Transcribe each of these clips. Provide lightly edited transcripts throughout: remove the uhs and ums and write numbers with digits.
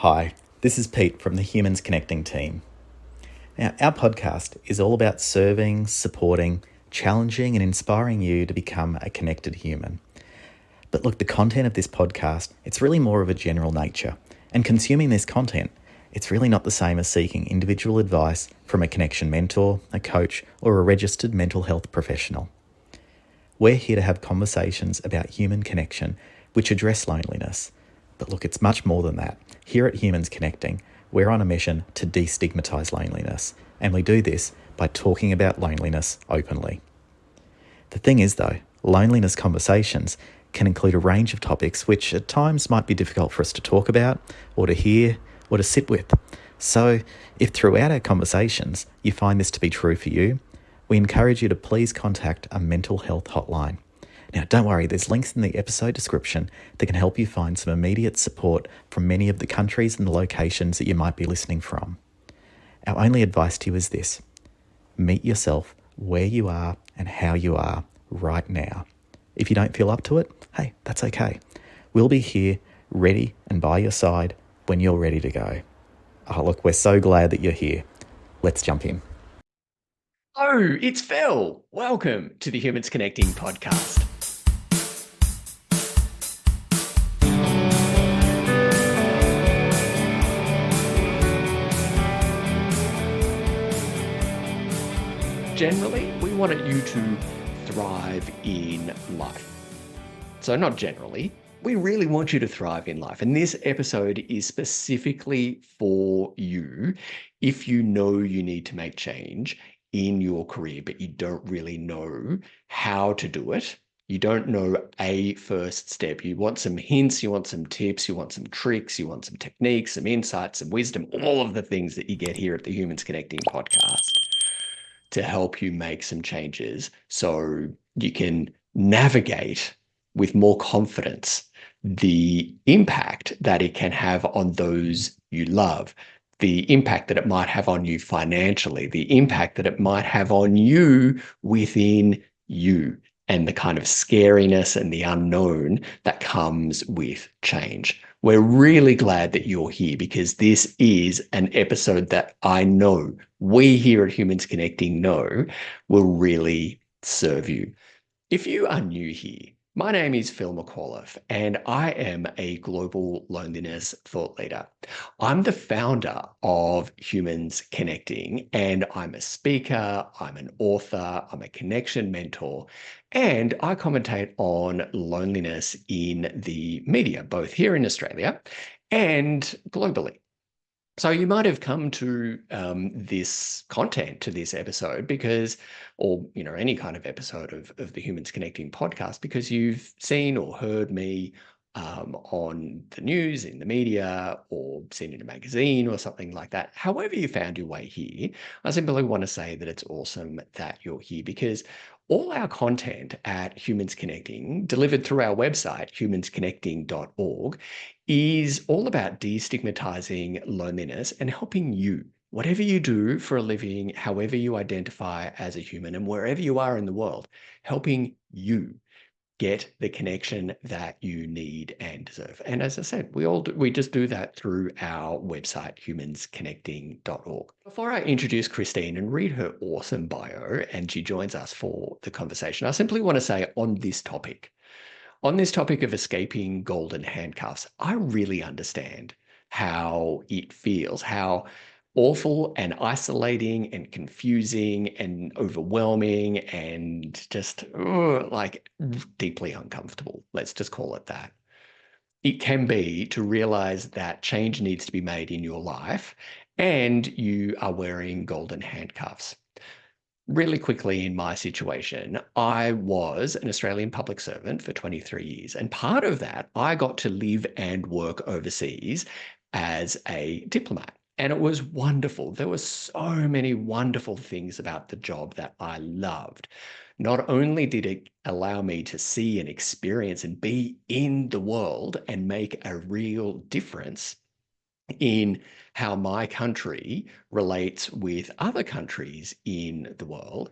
Hi, this is Pete from the Humans Connecting team. Now, our podcast is all about serving, supporting, challenging, and inspiring you to become a connected human. But look, the content of this podcast, it's really more of a general nature. And consuming this content, it's really not the same as seeking individual advice from a connection mentor, a coach, or a registered mental health professional. We're here to have conversations about human connection which address loneliness. But look, it's much more than that. Here at Humans Connecting, we're on a mission to destigmatise loneliness, and we do this by talking about loneliness openly. The thing is though, loneliness conversations can include a range of topics which at times might be difficult for us to talk about, or to hear, or to sit with. So if throughout our conversations you find this to be true for you, we encourage you to please contact a mental health hotline. Now, don't worry, there's links in the episode description that can help you find some immediate support from many of the countries and the locations that you might be listening from. Our only advice to you is this: meet yourself where you are and how you are right now. If you don't feel up to it, hey, that's okay. We'll be here, ready and by your side when you're ready to go. Oh, look, we're so glad that you're here. Let's jump in. Oh, it's Phil. Welcome to the Humans Connecting podcast. Generally, we want you to thrive in life. So not generally, we really want you to thrive in life. And this episode is specifically for you if you know you need to make change in your career, but you don't really know how to do it. You don't know a first step. You want some hints, you want some tips, you want some tricks, you want some techniques, some insights, some wisdom, all of the things that you get here at the Humans Connecting podcast to help you make some changes so you can navigate with more confidence the impact that it can have on those you love, the impact that it might have on you financially, the impact that it might have on you within you, and the kind of scariness and the unknown that comes with change. We're really glad that you're here because this is an episode that I know we here at Humans Connecting know will really serve you. If you are new here, my name is Phil McAuliffe, and I am a global loneliness thought leader. I'm the founder of Humans Connecting, and I'm a speaker, I'm an author, I'm a connection mentor, and I commentate on loneliness in the media, both here in Australia and globally. So you might have come to this content, to this episode because, or any kind of episode of the Humans Connecting podcast because you've seen or heard me on the news, in the media, or seen in a magazine or something like that. However you found your way here, I simply want to say that it's awesome that you're here because all our content at Humans Connecting, delivered through our website, humansconnecting.org, is all about destigmatizing loneliness and helping you, whatever you do for a living, however you identify as a human, and wherever you are in the world, helping you get the connection that you need and deserve. And as I said, we just do that through our website, humansconnecting.org. Before I introduce Christine and read her awesome bio, and she joins us for the conversation, I simply want to say on this topic of escaping golden handcuffs, I really understand how it feels, how awful and isolating and confusing and overwhelming and just like deeply uncomfortable. Let's just call it that. It can be to realize that change needs to be made in your life and you are wearing golden handcuffs. Really quickly in my situation, I was an Australian public servant for 23 years. And part of that, I got to live and work overseas as a diplomat. And it was wonderful. There were so many wonderful things about the job that I loved. Not only did it allow me to see and experience and be in the world and make a real difference in how my country relates with other countries in the world,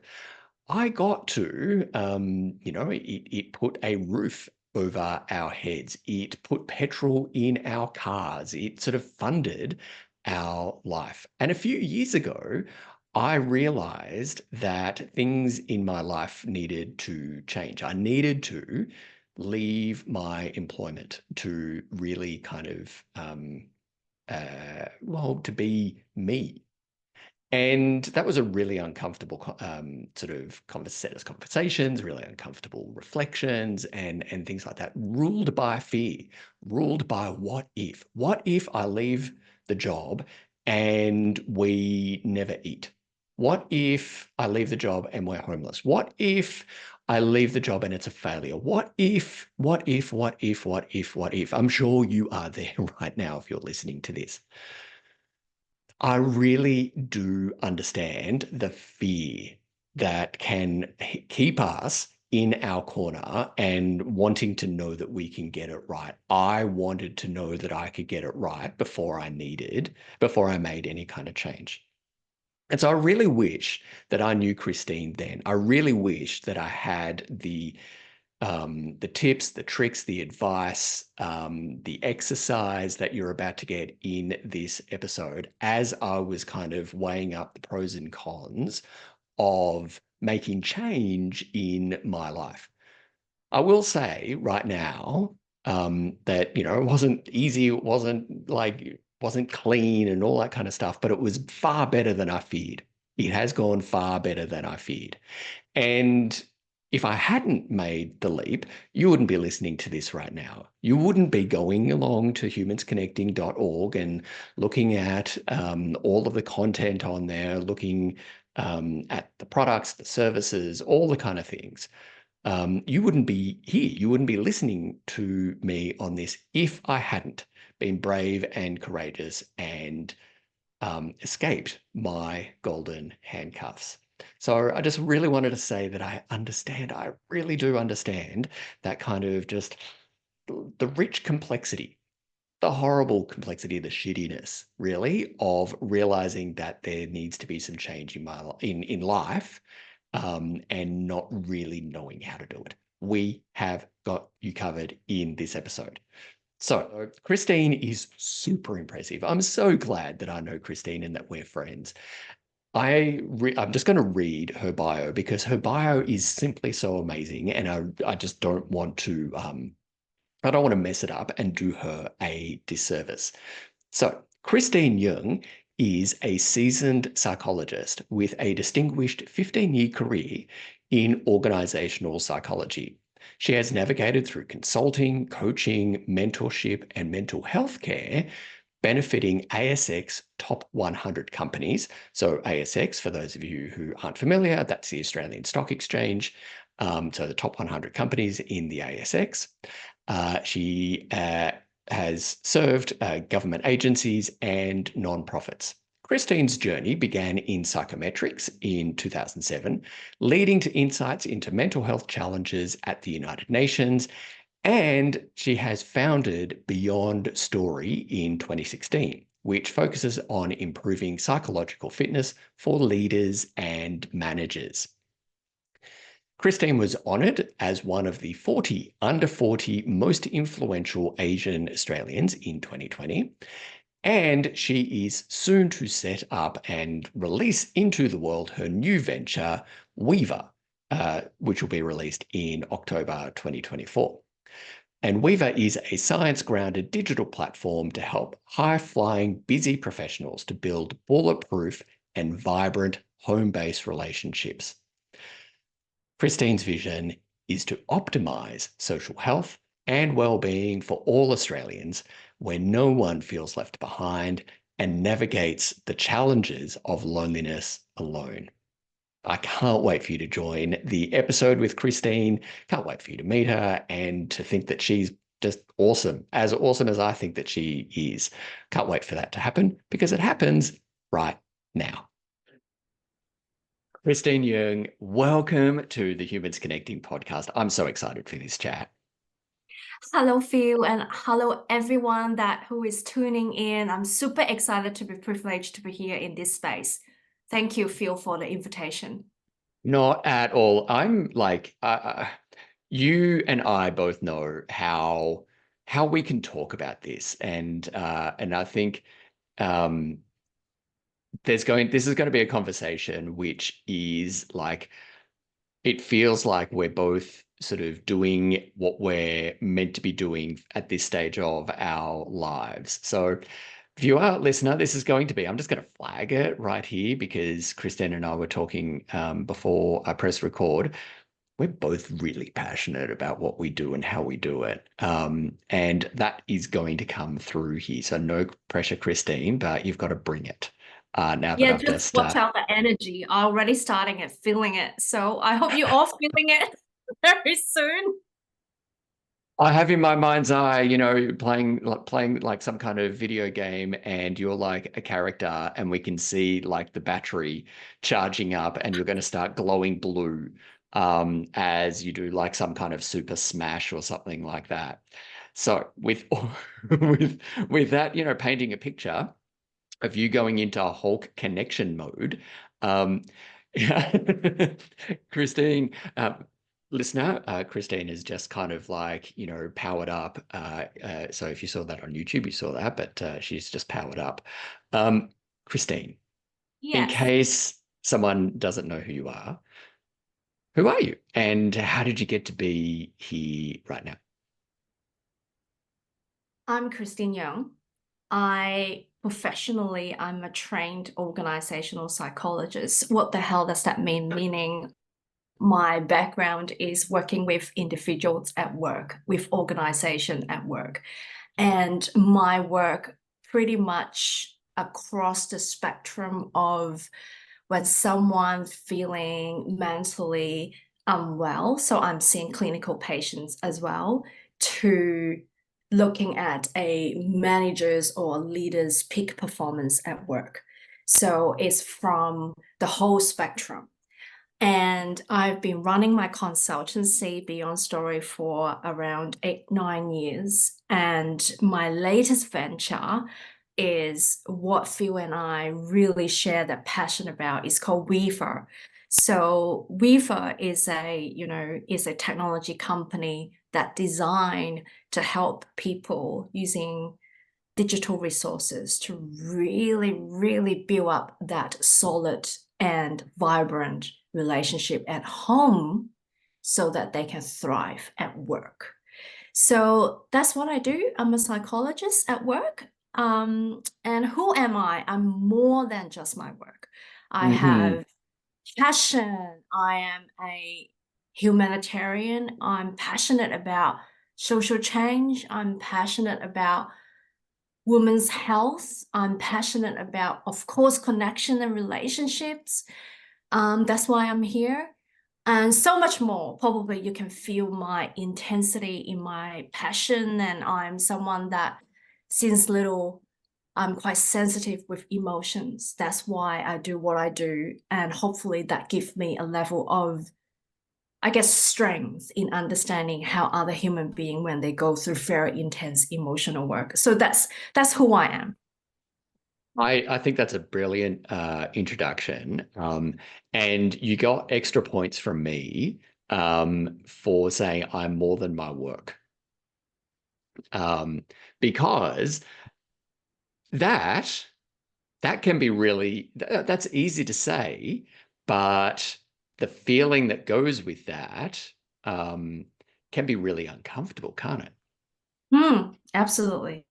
I got to, it put a roof over our heads. It put petrol in our cars. It sort of funded our life. And a few years ago, I realized that things in my life needed to change. I needed to leave my employment to really kind of, to be me. And that was a really uncomfortable sort of set of conversations, really uncomfortable reflections and things like that, ruled by fear, ruled by what if? What if I leave the job and we never eat? What if I leave the job and we're homeless? What if I leave the job and it's a failure? What if, what if, what if, what if, what if? I'm sure you are there right now if you're listening to this. I really do understand the fear that can keep us in our corner and wanting to know that we can get it right. I wanted to know that I could get it right before I made any kind of change. And so I really wish that I knew Christine then. I really wish that I had the tips, the tricks, the advice, the exercise that you're about to get in this episode as I was kind of weighing up the pros and cons of making change in my life. I will say right now that, it wasn't easy, it wasn't clean and all that kind of stuff, but it was far better than I feared. It has gone far better than I feared. And if I hadn't made the leap, you wouldn't be listening to this right now. You wouldn't be going along to humansconnecting.org and looking at all of the content on there, looking at the products, the services, all the kind of things. You wouldn't be here. You wouldn't be listening to me on this if I hadn't been brave and courageous and escaped my golden handcuffs. So I just really wanted to say that I really do understand that kind of just the rich complexity, the horrible complexity, the shittiness, really, of realizing that there needs to be some change in life, and not really knowing how to do it. We have got you covered in this episode. So Christine is super impressive. I'm so glad that I know Christine and that we're friends. I'm just going to read her bio because her bio is simply so amazing, and I just don't want to mess it up and do her a disservice. So Christine Yeung is a seasoned psychologist with a distinguished 15-year career in organisational psychology. She has navigated through consulting, coaching, mentorship, and mental health care, benefiting ASX top 100 companies. So ASX, for those of you who aren't familiar, that's the Australian Stock Exchange. So the top 100 companies in the ASX. She has served government agencies and nonprofits. Christine's journey began in psychometrics in 2007, leading to insights into mental health challenges at the United Nations, and she has founded Beyond Story in 2016, which focuses on improving psychological fitness for leaders and managers. Christine was honoured as one of the 40 under 40 most influential Asian Australians in 2020. And she is soon to set up and release into the world her new venture, Weaver, which will be released in October 2024. And Weaver is a science-grounded digital platform to help high-flying, busy professionals to build bulletproof and vibrant home-based relationships. Christine's vision is to optimise social health and well-being for all Australians, where no one feels left behind and navigates the challenges of loneliness alone. I can't wait for you to join the episode with Christine. Can't wait for you to meet her and to think that she's just awesome as I think that she is. Can't wait for that to happen because it happens right now. Christine Yeung, welcome to the Humans Connecting podcast. I'm so excited for this chat. Hello, Phil, and hello, everyone who is tuning in. I'm super excited to be privileged to be here in this space. Thank you, Phil, for the invitation. Not at all. I'm like, you and I both know how we can talk about this, and I think um, this is going to be a conversation which is like it feels like we're both sort of doing what we're meant to be doing at this stage of our lives. So, viewer, listener, this is going to be, I'm just going to flag it right here because Christine and I were talking before I press record. We're both really passionate about what we do and how we do it. And that is going to come through here. So, no pressure, Christine, but you've got to bring it. Now that Yeah, I've just just watch out the energy. I'm already starting it, feeling it. So I hope you're all feeling it very soon. I have in my mind's eye, playing like some kind of video game, and you're like a character, and we can see like the battery charging up, and you're going to start glowing blue as you do like some kind of super smash or something like that. So with with that, painting a picture of you going into Hulk connection mode, um, Christine, listener, Christine is just kind of like, powered up. So if you saw that on YouTube, you saw that, but she's just powered up. Um, Christine, in Yes, case someone doesn't know who are you? And how did you get to be here right now? I'm Christine Yeung. I'm a trained organizational psychologist. What the hell does that mean? Meaning my background is working with individuals at work, with organization at work. And my work pretty much across the spectrum of when someone's feeling mentally unwell, so I'm seeing clinical patients as well, to looking at a manager's or leader's peak performance at work. So it's from the whole spectrum. And I've been running my consultancy Beyond Story for around 8, 9 years. And my latest venture is what Phil and I really share that passion about. It's called Weaver. So Weaver is a technology company that designed to help people using digital resources to really, really build up that solid and vibrant relationship at home so that they can thrive at work. So that's what I do. I'm a psychologist at work. And who am I? I'm more than just my work. I Hmm. have passion. I am a humanitarian. I'm passionate about social change. I'm passionate about women's health. I'm passionate about, of course, connection and relationships. That's why I'm here. And so much more. Probably you can feel my intensity in my passion. And I'm someone that, since little, I'm quite sensitive with emotions. That's why I do what I do. And hopefully that gives me a level of, I guess, strength in understanding how other human being when they go through very intense emotional work. So that's who I am. I think that's a brilliant introduction. And you got extra points from me for saying I'm more than my work. Because that that can be really that's easy to say, but the feeling that goes with that can be really uncomfortable, can't it? Absolutely.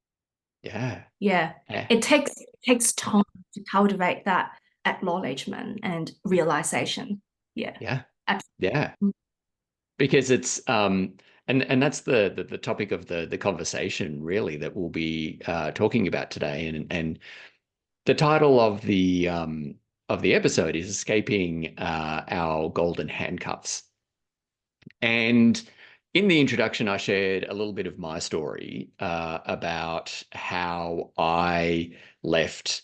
Yeah. Yeah. Yeah. It takes time to cultivate that acknowledgement and realization. Yeah. Yeah. Absolutely. Yeah. Because it's and that's the topic of the conversation really that we'll be talking about today, and the title of the episode is escaping our golden handcuffs. And in the introduction, I shared a little bit of my story about how I left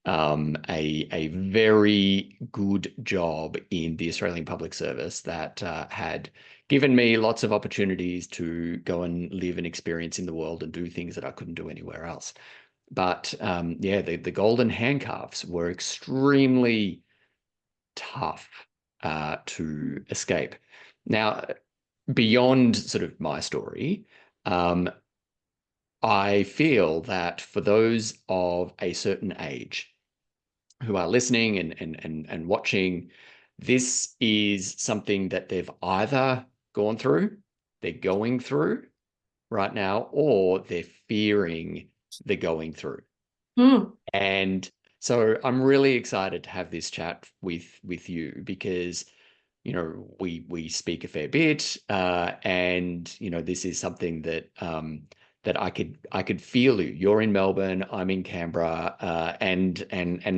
a very good job in the Australian Public Service that had given me lots of opportunities to go and live and experience in the world and do things that I couldn't do anywhere else. But yeah, the golden handcuffs were extremely tough to escape. Now, beyond sort of my story, I feel that for those of a certain age who are listening and watching, this is something that they've either gone through, they're going through right now, or they're fearing they're going through. Mm. And so I'm really excited to have this chat with you because we speak a fair bit, and this is something that that I could feel you. You're in Melbourne, I'm in Canberra, and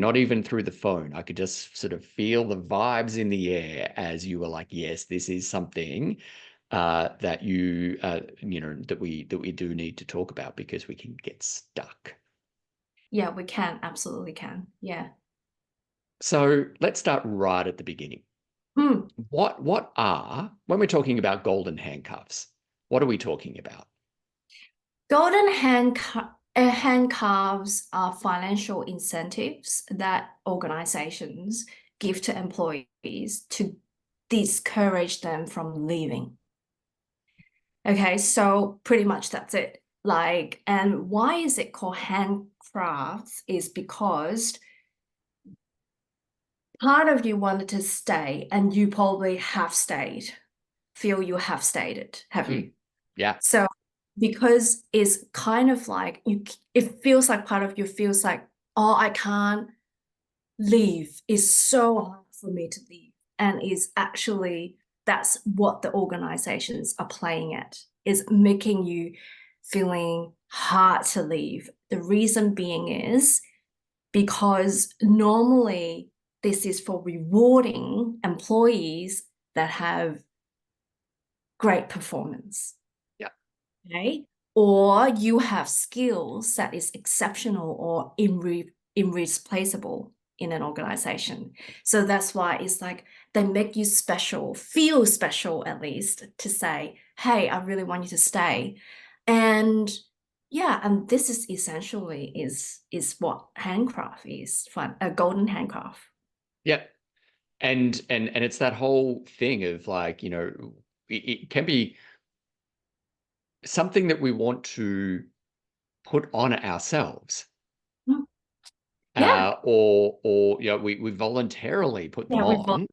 not even through the phone. I could just sort of feel the vibes in the air as you were like, yes, this is something that that we do need to talk about because we can get stuck. Yeah, we can, absolutely can. Yeah. So let's start right at the beginning. Mm. What are, when we're talking about golden handcuffs, what are we talking about? Golden handcuffs are financial incentives that organizations give to employees to discourage them from leaving. Okay, so pretty much that's it. Like, and why is it called handcrafts is because part of you wanted to stay and you probably have stayed, feel you have stayed it, have you? Yeah. So because it's kind of like it feels like part of you feels like, oh, I can't leave. It's so hard for me to leave. And is actually that's what the organizations are playing at, is making you feeling hard to leave. The reason being is because normally this is for rewarding employees that have great performance. Yeah. Okay. Or you have skills that is exceptional or irreplaceable in an organization. So that's why it's like they make you special, feel special at least, to say, hey, I really want you to stay. And yeah, and this is essentially is what handcraft is, a golden handcraft. Yeah. And it's that whole thing of like, it can be something that we want to put on ourselves. Mm. Yeah. Or we voluntarily put them Yeah, we both. on,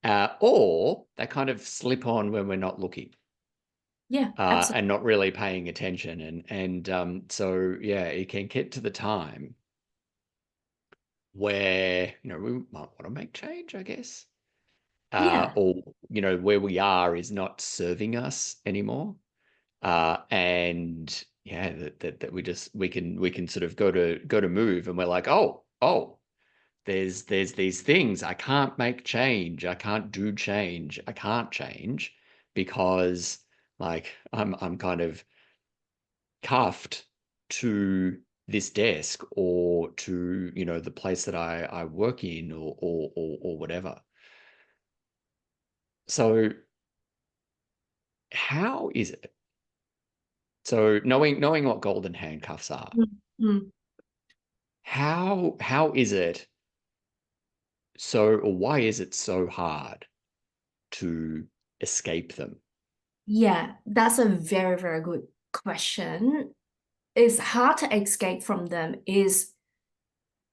Yeah, or they kind of slip on when we're not looking. yeah, absolutely. And not really paying attention. And so, yeah, it can get to the time where, we might want to make change, I guess. Yeah. Or, where we are is not serving us anymore. And yeah, that we can sort of go to move and we're like, oh, there's these things. I can't make change. I can't do change. I can't change because like I'm kind of cuffed to this desk or to the place that I work in or whatever. So how is it? So knowing what golden handcuffs are, Mm, mm. how is it so, or why is it so hard to escape them? Yeah, that's a very, very good question. It's hard to escape from them is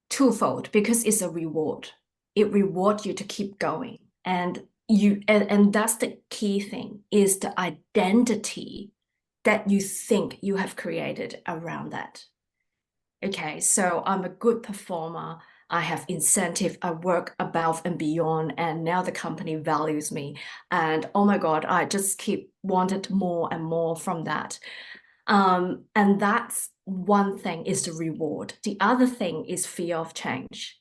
twofold because it's a reward. It rewards you to keep going. And that's the key thing is the identity that you think you have created around that. Okay, so I'm a good performer. I have incentive. I work above and beyond, and now the company values me. And oh my God, I just keep wanted more and more from that. And that's one thing is the reward. The other thing is fear of change.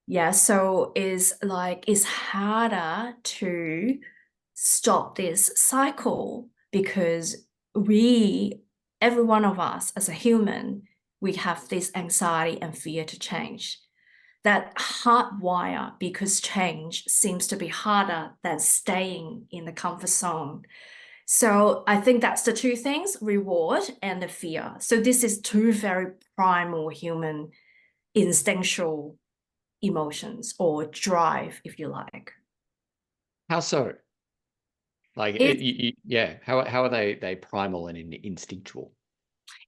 Yeah, so it's harder to stop this cycle because every one of us as a human, we have this anxiety and fear to change. That hardwire because change seems to be harder than staying in the comfort zone. So I think that's the two things, reward and the fear. So this is two very primal human instinctual emotions or drive, if you like. How so? Like, It's yeah. How are they primal and instinctual?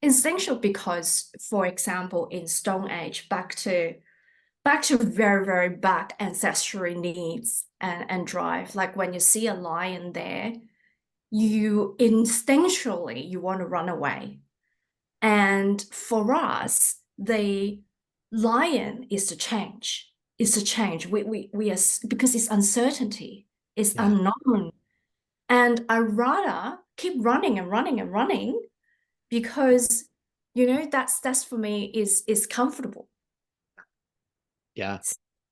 instinctual because, for example, in Stone Age, back to very, very back ancestral needs and drive. Like when you see a lion there, you instinctually you want to run away. And for us, the lion is the change. It's the change. We are because it's uncertainty, it's Yeah, unknown. And I rather keep running and running and running because that's for me is comfortable. yeah,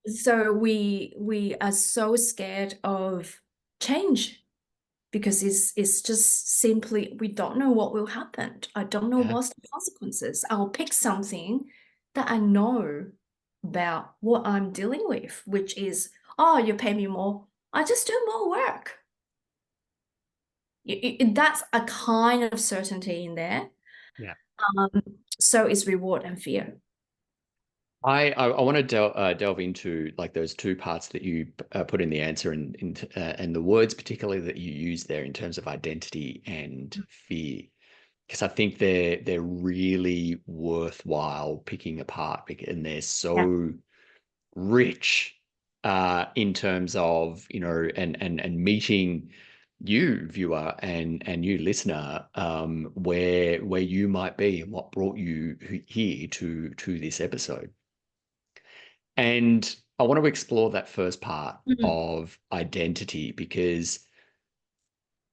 So we are so scared of change because it's just simply we don't know what will happen. I don't know yeah, what's the consequences. I'll pick something that I know about what I'm dealing with, which is, oh, you pay me more, I just do more work. That's a kind of certainty in there. yeah. Um, so it's reward and fear. I want to delve into like those two parts that you put in the answer and the words particularly that you use there in terms of identity and fear, because I think they're really worthwhile picking apart and they're Yeah. so rich in terms of and meeting you viewer and you listener, where you might be and what brought you here to this episode. And I want to explore that first part Mhm. of identity because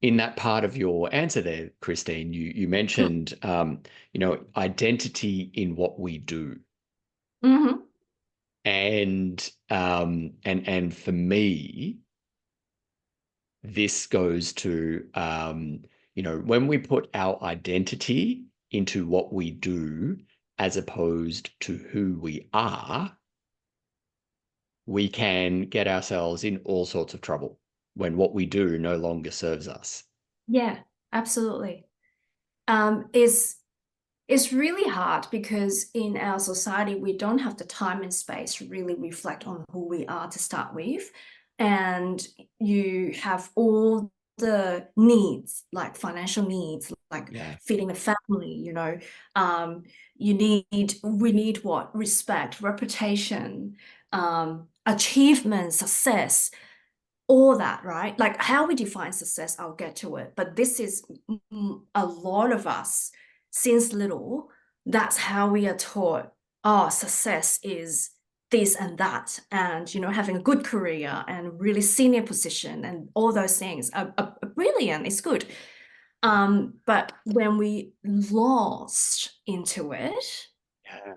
in that part of your answer there, Christine, you mentioned identity in what we do. Mhm. And for me, this goes to when we put our identity into what we do as opposed to who we are, we can get ourselves in all sorts of trouble when what we do no longer serves us. Yeah, absolutely. It's really hard because in our society, we don't have the time and space to really reflect on who we are to start with. And you have all the needs, like financial needs, like Yeah, feeding the family, um, we need what? Respect, reputation, achievement, success, all that, right? Like how we define success, I'll get to it. But this is a lot of us since little, that's how we are taught. Oh, success is this and that, and having a good career and really senior position and all those things are brilliant. It's good. But when we lost into it, yeah,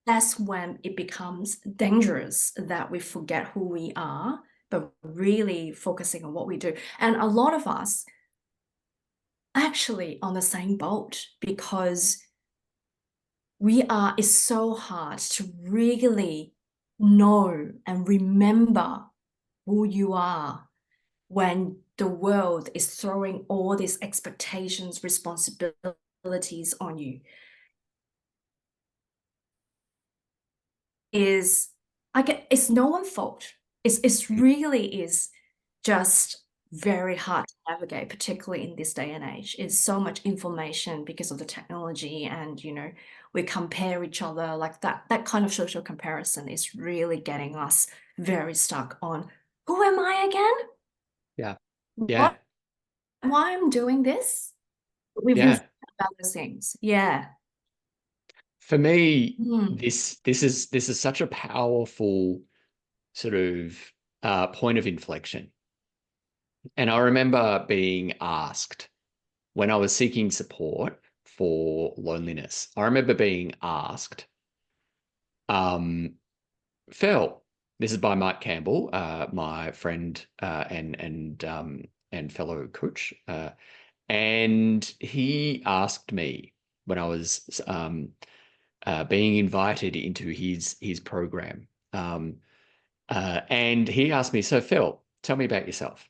that's when it becomes dangerous that we forget who we are, but really focusing on what we do. And a lot of us actually on the same boat because it's so hard to really know and remember who you are when the world is throwing all these expectations, responsibilities on you. Is I get it's no one's fault. It's really is just very hard to navigate, particularly in this day and age. It's so much information because of the technology, and we compare each other like that kind of social comparison is really getting us very stuck on who am I again? yeah, yeah, What why I'm doing this? We've yeah. forgotten about those things. Yeah. For me, Mm. this is such a powerful sort of point of inflection. And I remember being asked when I was seeking support for loneliness. I remember being asked, um, Phil, this is by Mike Campbell, my friend and fellow coach, and he asked me when I was being invited into his program, and he asked me, "So Phil, tell me about yourself."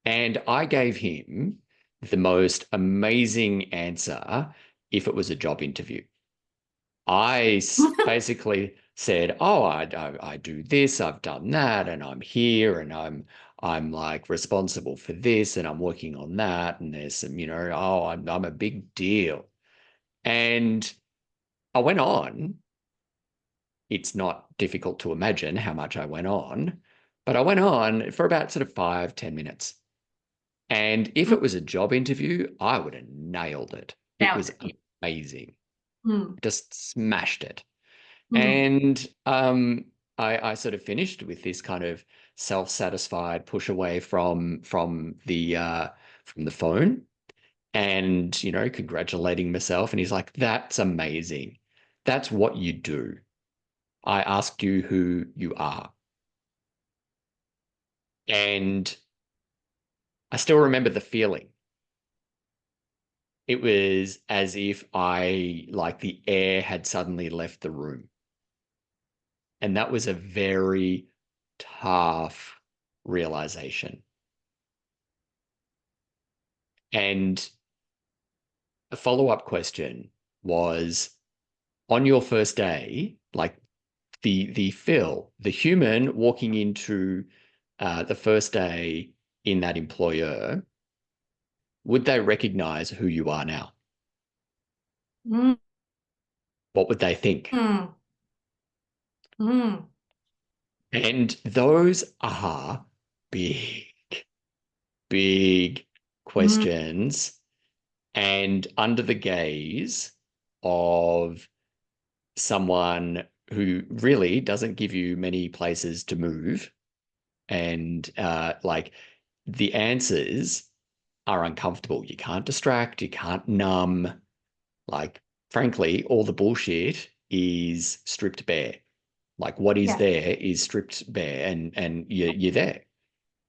And I gave him the most amazing answer if it was a job interview. I basically said, "Oh, I do this, I've done that, and I'm here, and I'm like responsible for this, and I'm working on that, and there's some, oh, I'm a big deal." And I went on. It's not difficult to imagine how much I went on, but I went on for about sort of 5, 10 minutes. And if Mm. it was a job interview, I would have nailed it. It Now, was amazing. mm, Just smashed it. mm, And I sort of finished with this kind of self-satisfied push away from the phone, and congratulating myself. And he's like, "That's amazing. That's what you do. I asked you who you are." And I still remember the feeling. It was as if like the air had suddenly left the room. And that was a very tough realization. And a follow-up question was, on your first day, like the Phil, the human walking into the first day in that employer, would they recognize who you are now? mm, What would they think? mm, mm, And those are big, big mm. questions. And under the gaze of someone who really doesn't give you many places to move, and like the answers are uncomfortable. You can't distract, you can't numb. Like, frankly, all the bullshit is stripped bare. Like what is Yeah. there is stripped bare, and you're there.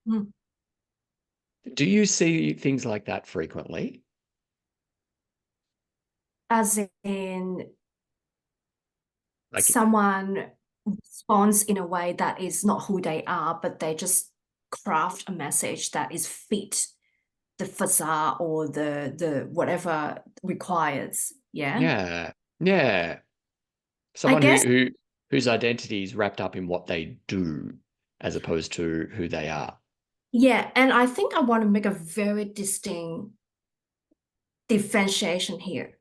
Mm. Do you see things like that frequently? As in Like, someone responds in a way that is not who they are, but they just craft a message that is fit the facade or the whatever requires. Yeah. yeah, yeah. I Someone guess, whose identity is wrapped up in what they do as opposed to who they are. yeah. And I think I want to make a very distinct differentiation here.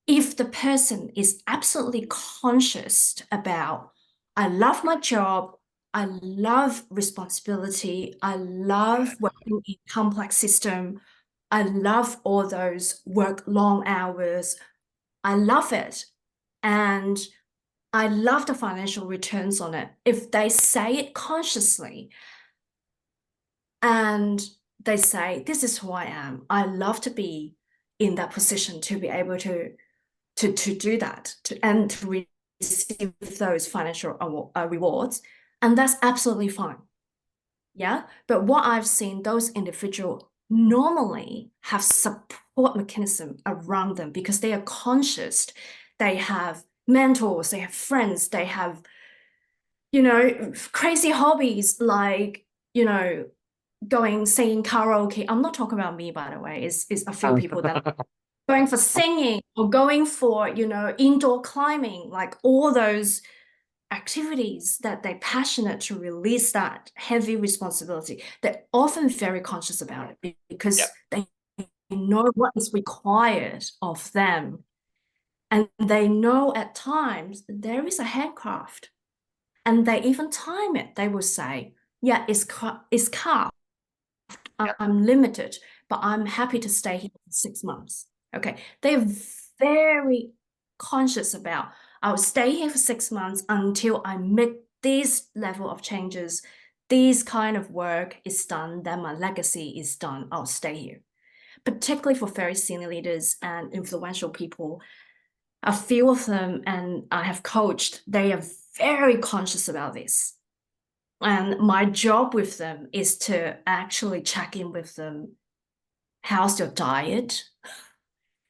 If the person is absolutely conscious about, I love my job, I love responsibility, I love working in complex system, I love all those work long hours, I love it. And I love the financial returns on it. If they say it consciously and they say, this is who I am, I love to be in that position to be able to do that and to receive those financial rewards, and that's absolutely fine. Yeah. But what I've seen, those individuals normally have support mechanism around them because they are conscious. They have mentors, they have friends, they have, crazy hobbies like, going singing karaoke. I'm not talking about me, by the way. It's a few people that going for singing or going for, indoor climbing, like all those activities that they're passionate to release that heavy responsibility. They're often very conscious about it Yep. because they know what is required of them. And they know at times there is a handcraft. And they even time it. They will say, yeah, it's carved. Yep. I'm limited, but I'm happy to stay here for 6 months. Okay. They're very conscious about, I'll stay here for 6 months until I make this level of changes, this kind of work is done, then my legacy is done. I'll stay here. Particularly for very senior leaders and influential people, a few of them, and I have coached, they are very conscious about this. And my job with them is to actually check in with them. How's your diet?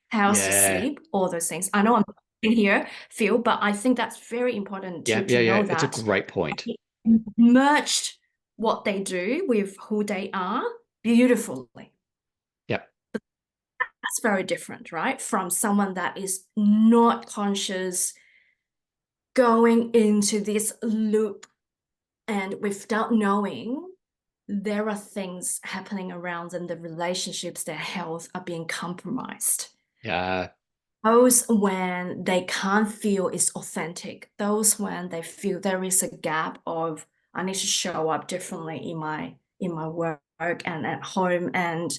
How's your Yeah. sleep? All those things. I know I'm in here, Phil, but I think that's very important Yeah. to Yeah. Yeah. know It's a that great point. merged what they do with who they are beautifully. Yep. That's very different, right? From someone that is not conscious, going into this loop, and without knowing, there are things happening around them, the relationships, their health are being compromised. Yeah. Those when they can't feel it's authentic, those when they feel there is a gap of I need to show up differently in my work and at home, and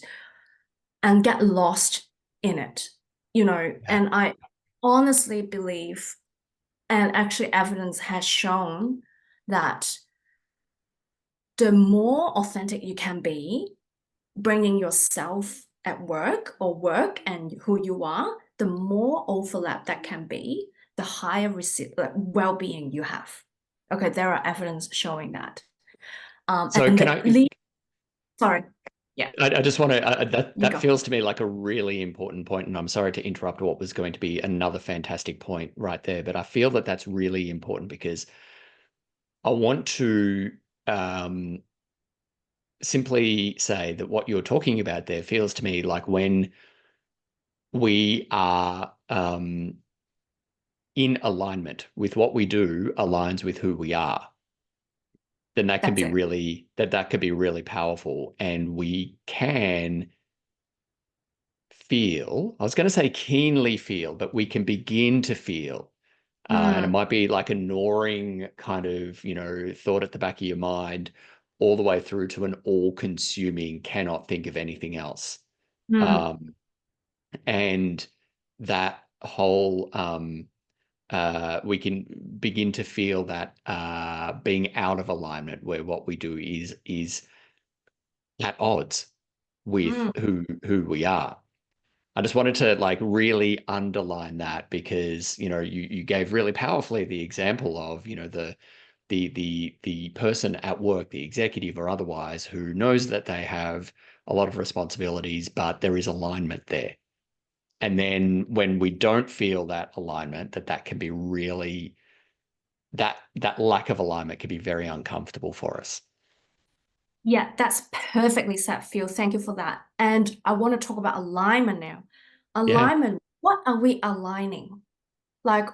get lost in it, you know. Yeah. And I honestly believe, and actually evidence has shown, that the more authentic you can be, bringing yourself at work or work and who you are, the more overlap that can be, the higher well-being you have. Okay, there are evidence showing that. So And can the I lead, sorry, yeah, I just want to you that go. feels to me like a really important point, and I'm sorry to interrupt what was going to be another fantastic point right there, but I feel that that's really important because I want to um, simply say that what you're talking about there feels to me like when we are in alignment with what we do aligns with who we are, then that can That's be it. really that could be really powerful, and we can feel, I was going to say keenly feel, but we can begin to feel. And it Mm, might be like a gnawing kind of, thought at the back of your mind, all the way through to an all-consuming, cannot think of anything else. mm, Um, and that whole, we can begin to feel that being out of alignment, where what we do is at odds with mm. who we are. I just wanted to like really underline that because, you gave really powerfully the example of, the person at work, the executive or otherwise, who knows that they have a lot of responsibilities, but there is alignment there. And then when we don't feel that alignment, that can be really, that lack of alignment can be very uncomfortable for us. Yeah, that's perfectly said, Phil. Thank you for that. And I want to talk about alignment now. Yeah. Alignment, what are we aligning? Like,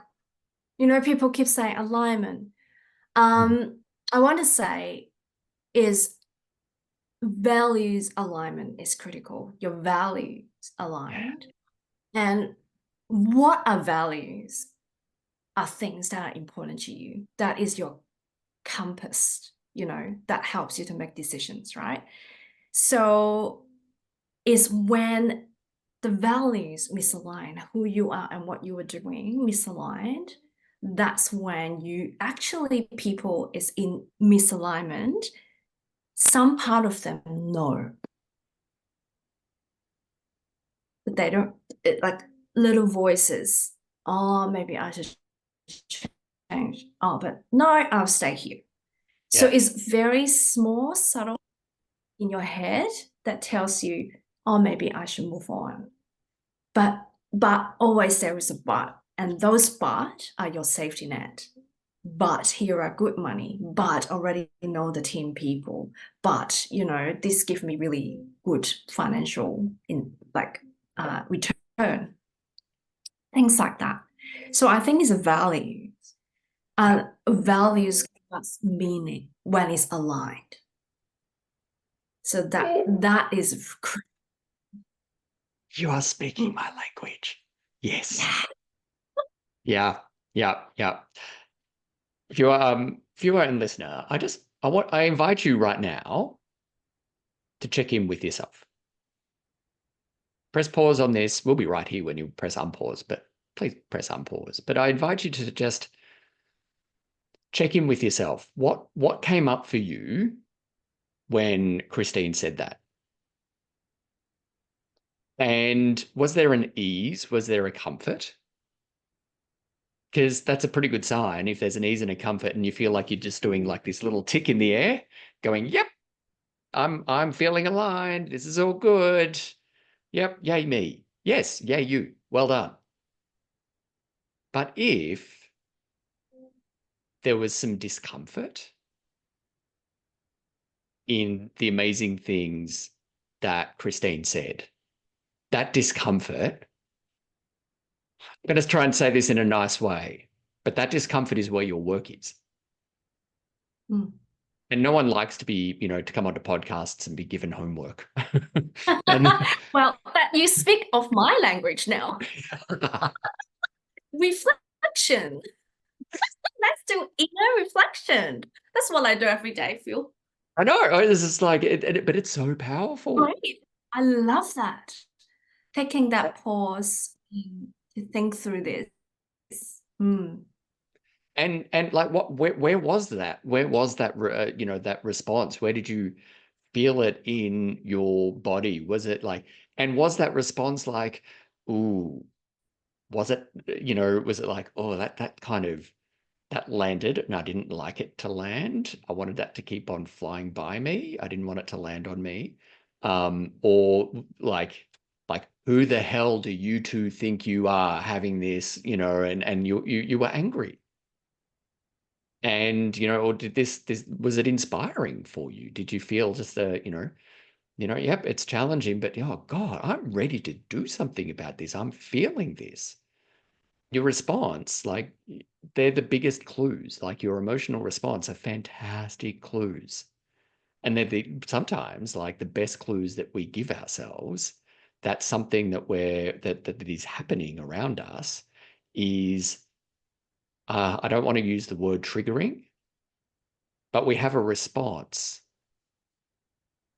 people keep saying alignment. Mhm. I want to say is values alignment is critical. Your values Yeah. aligned. And what are values? Are things that are important to you. That is your compass, that helps you to make decisions, right? So it's when the values misalign, who you are and what you are doing misaligned, that's when you actually, people is in misalignment. Some part of them know, but they don't, like little voices. Oh, maybe I should change. Oh, but no, I'll stay here. So Yeah. it's very small, subtle in your head that tells you, oh, maybe I should move on. But always there is a but, and those but are your safety net. But here are good money, but already know the team people, but this give me really good financial return, things like that. So I think it's a value. Yeah. Values give us meaning when it's aligned. So that is You are speaking my language. Yes. yeah. Yeah. Yeah. Yeah. Viewer and listener, I invite you right now to check in with yourself. Press pause on this. We'll be right here when you press unpause, but please press unpause. But I invite you to just check in with yourself. What came up for you when Christine said that? And was there an ease? Was there a comfort? Because that's a pretty good sign if there's an ease and a comfort and you feel like you're just doing like this little tick in the air, going, yep, I'm feeling aligned. This is all good. Yep, yay me. Yes, yay you. Well done. But if there was some discomfort in the amazing things that Christine said, that discomfort, I'm going to try and say this in a nice way. but that discomfort is where your work is. Mm. And no one likes to be, to come onto podcasts and be given homework. And Well, that you speak of my language now. Reflection. Let's do inner reflection. That's what I do every day, Phil. I know, it's just like but it's so powerful. Great. I love that. Taking that pause to think through this. Mm. And like where was that? Where was that that response? Where did you feel it in your body? Was it like, and was that response like, ooh, was it, was it like, oh, that kind of that landed and I didn't like it to land. I wanted that to keep on flying by me. I didn't want it to land on me. Or like who the hell do you two think you are having this, and you were angry. And, or did this was it inspiring for you? Did you feel just yep, it's challenging, but oh God, I'm ready to do something about this. I'm feeling this. Your response, like they're the biggest clues. Like your emotional response are fantastic clues. And they're sometimes like the best clues that we give ourselves. That's something that is happening around us is I don't want to use the word triggering, but we have a response.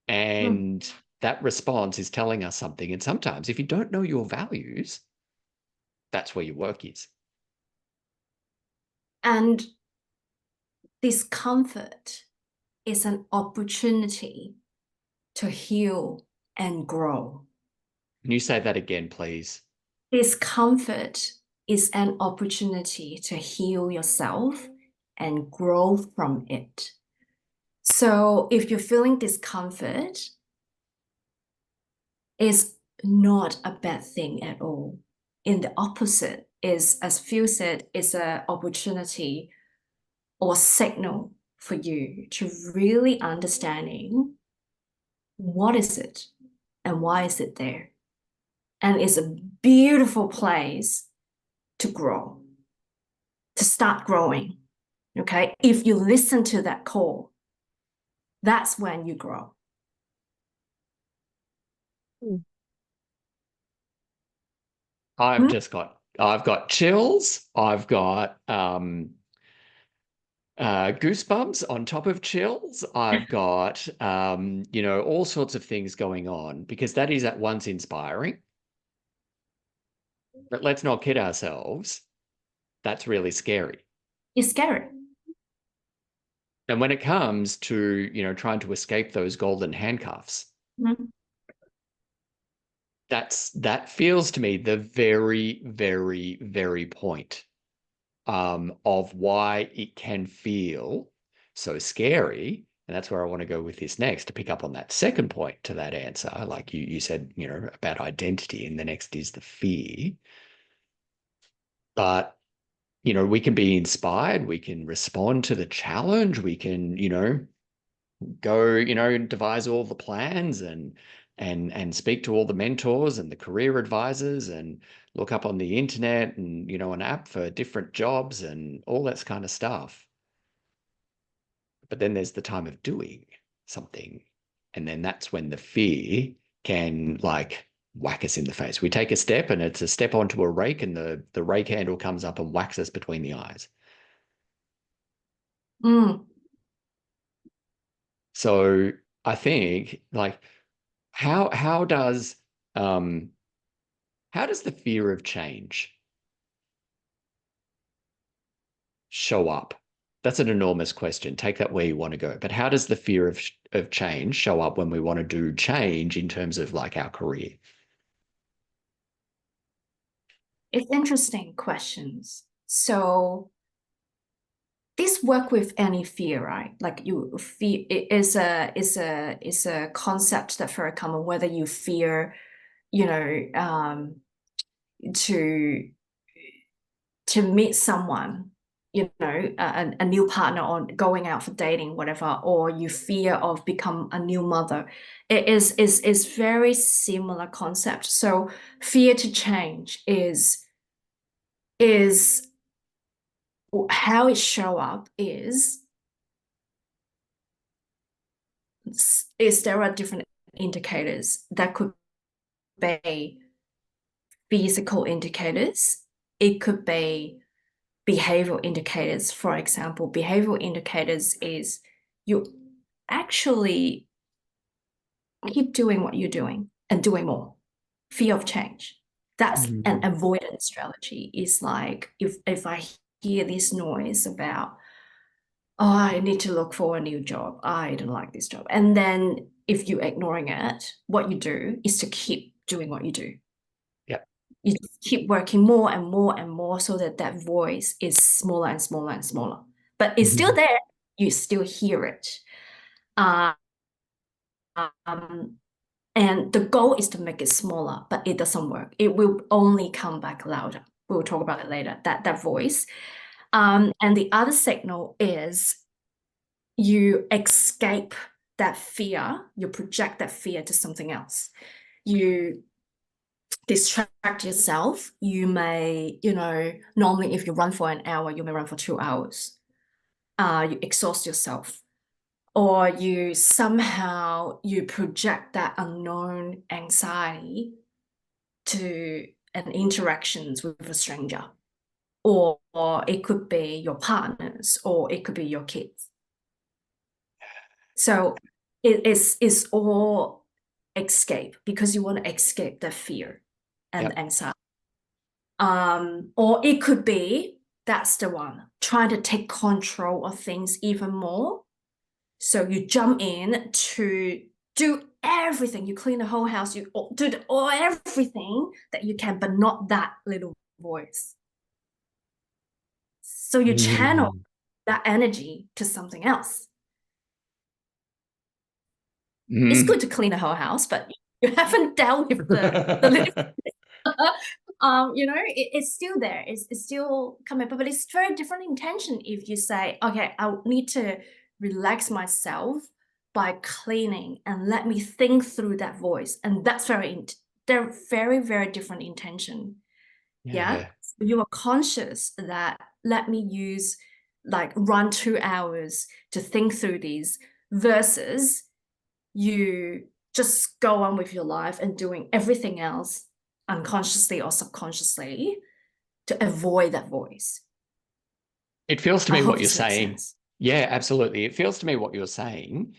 Mm. And that response is telling us something. And sometimes if you don't know your values, that's where your work is. And discomfort is an opportunity to heal and grow. Can you say that again, please? Discomfort is an opportunity to heal yourself and grow from it. So if you're feeling discomfort, it's not a bad thing at all. In the opposite, is as Phil said, is an opportunity or signal for you to really understanding what is it and why is it there. And it's a beautiful place to grow, to start growing. Okay. If you listen to that call, that's when you grow. I've Hmm? just I've got chills. I've got goosebumps on top of chills. I've got all sorts of things going on because that is at once inspiring. But let's not kid ourselves. That's really scary. It's scary. And when it comes to, trying to escape those golden handcuffs, Mhm. that feels to me the very, very, very point of why it can feel so scary. And that's where I want to go with this next to pick up on that second point to that answer. Like you said, about identity, and the next is the fear. But, we can be inspired, we can respond to the challenge, we can, go, devise all the plans and speak to all the mentors and the career advisors and look up on the internet and, an app for different jobs and all that kind of stuff. But then there's the time of doing something. And then that's when the fear can like whack us in the face. We take a step and it's a step onto a rake and the rake handle comes up and whacks us between the eyes. Mm. So I think like how does um how does the fear of change show up? That's an enormous question. Take that where you want to go. But how does the fear of change show up when we want to do change in terms of like our career? It's interesting questions. So this work with any fear, right? Like you fear it is a concept that's very common, whether you fear, you know, to meet someone, a new partner or going out for dating, whatever, or you fear of become a new mother. It is very similar concept. So fear to change is how it show up is there are different indicators that could be physical indicators. It could be behavioral indicators. For example, behavioral indicators is you actually keep doing what you're doing and doing more. Fear of change. That's an Mm. avoidance strategy. Is like if I hear this noise about, oh, I need to look for a new job. I don't like this job. And then if you're ignoring it, what you do is to keep doing what you do. Yeah. You just keep working more and more and more so that that voice is smaller and smaller and smaller. But it's still there. You still hear it. Um, and the goal is to make it smaller, but it doesn't work. It will only come back louder. We'll talk about it later, that voice. And the other signal is you escape that fear, you project that fear to something else. You distract yourself. You may, normally if you run for an hour, you may run for 2 hours. You exhaust yourself. Or you project that unknown anxiety to an interactions with a stranger. Or it could be your partners, or it could be your kids. So it's all escape because you want to escape the fear and Yep. anxiety. Or it could be, that's the one, trying to take control of things even more. So you jump in to do everything. You clean the whole house, you do everything that you can, but not that little voice. So you channel Mm. that energy to something else. It's Mm. good to clean the whole house, but you haven't dealt with the little it's still there. It's still coming, but it's very different intention if you say, okay, I need to relax myself by cleaning and let me think through that voice. And that's they're very, very different intention. Yeah. Yeah. You are conscious that let me use like run 2 hours to think through these versus you just go on with your life and doing everything else unconsciously or subconsciously to avoid that voice. It feels to I me hope what you're this makes saying. sense. Yeah, absolutely. It feels to me what you're saying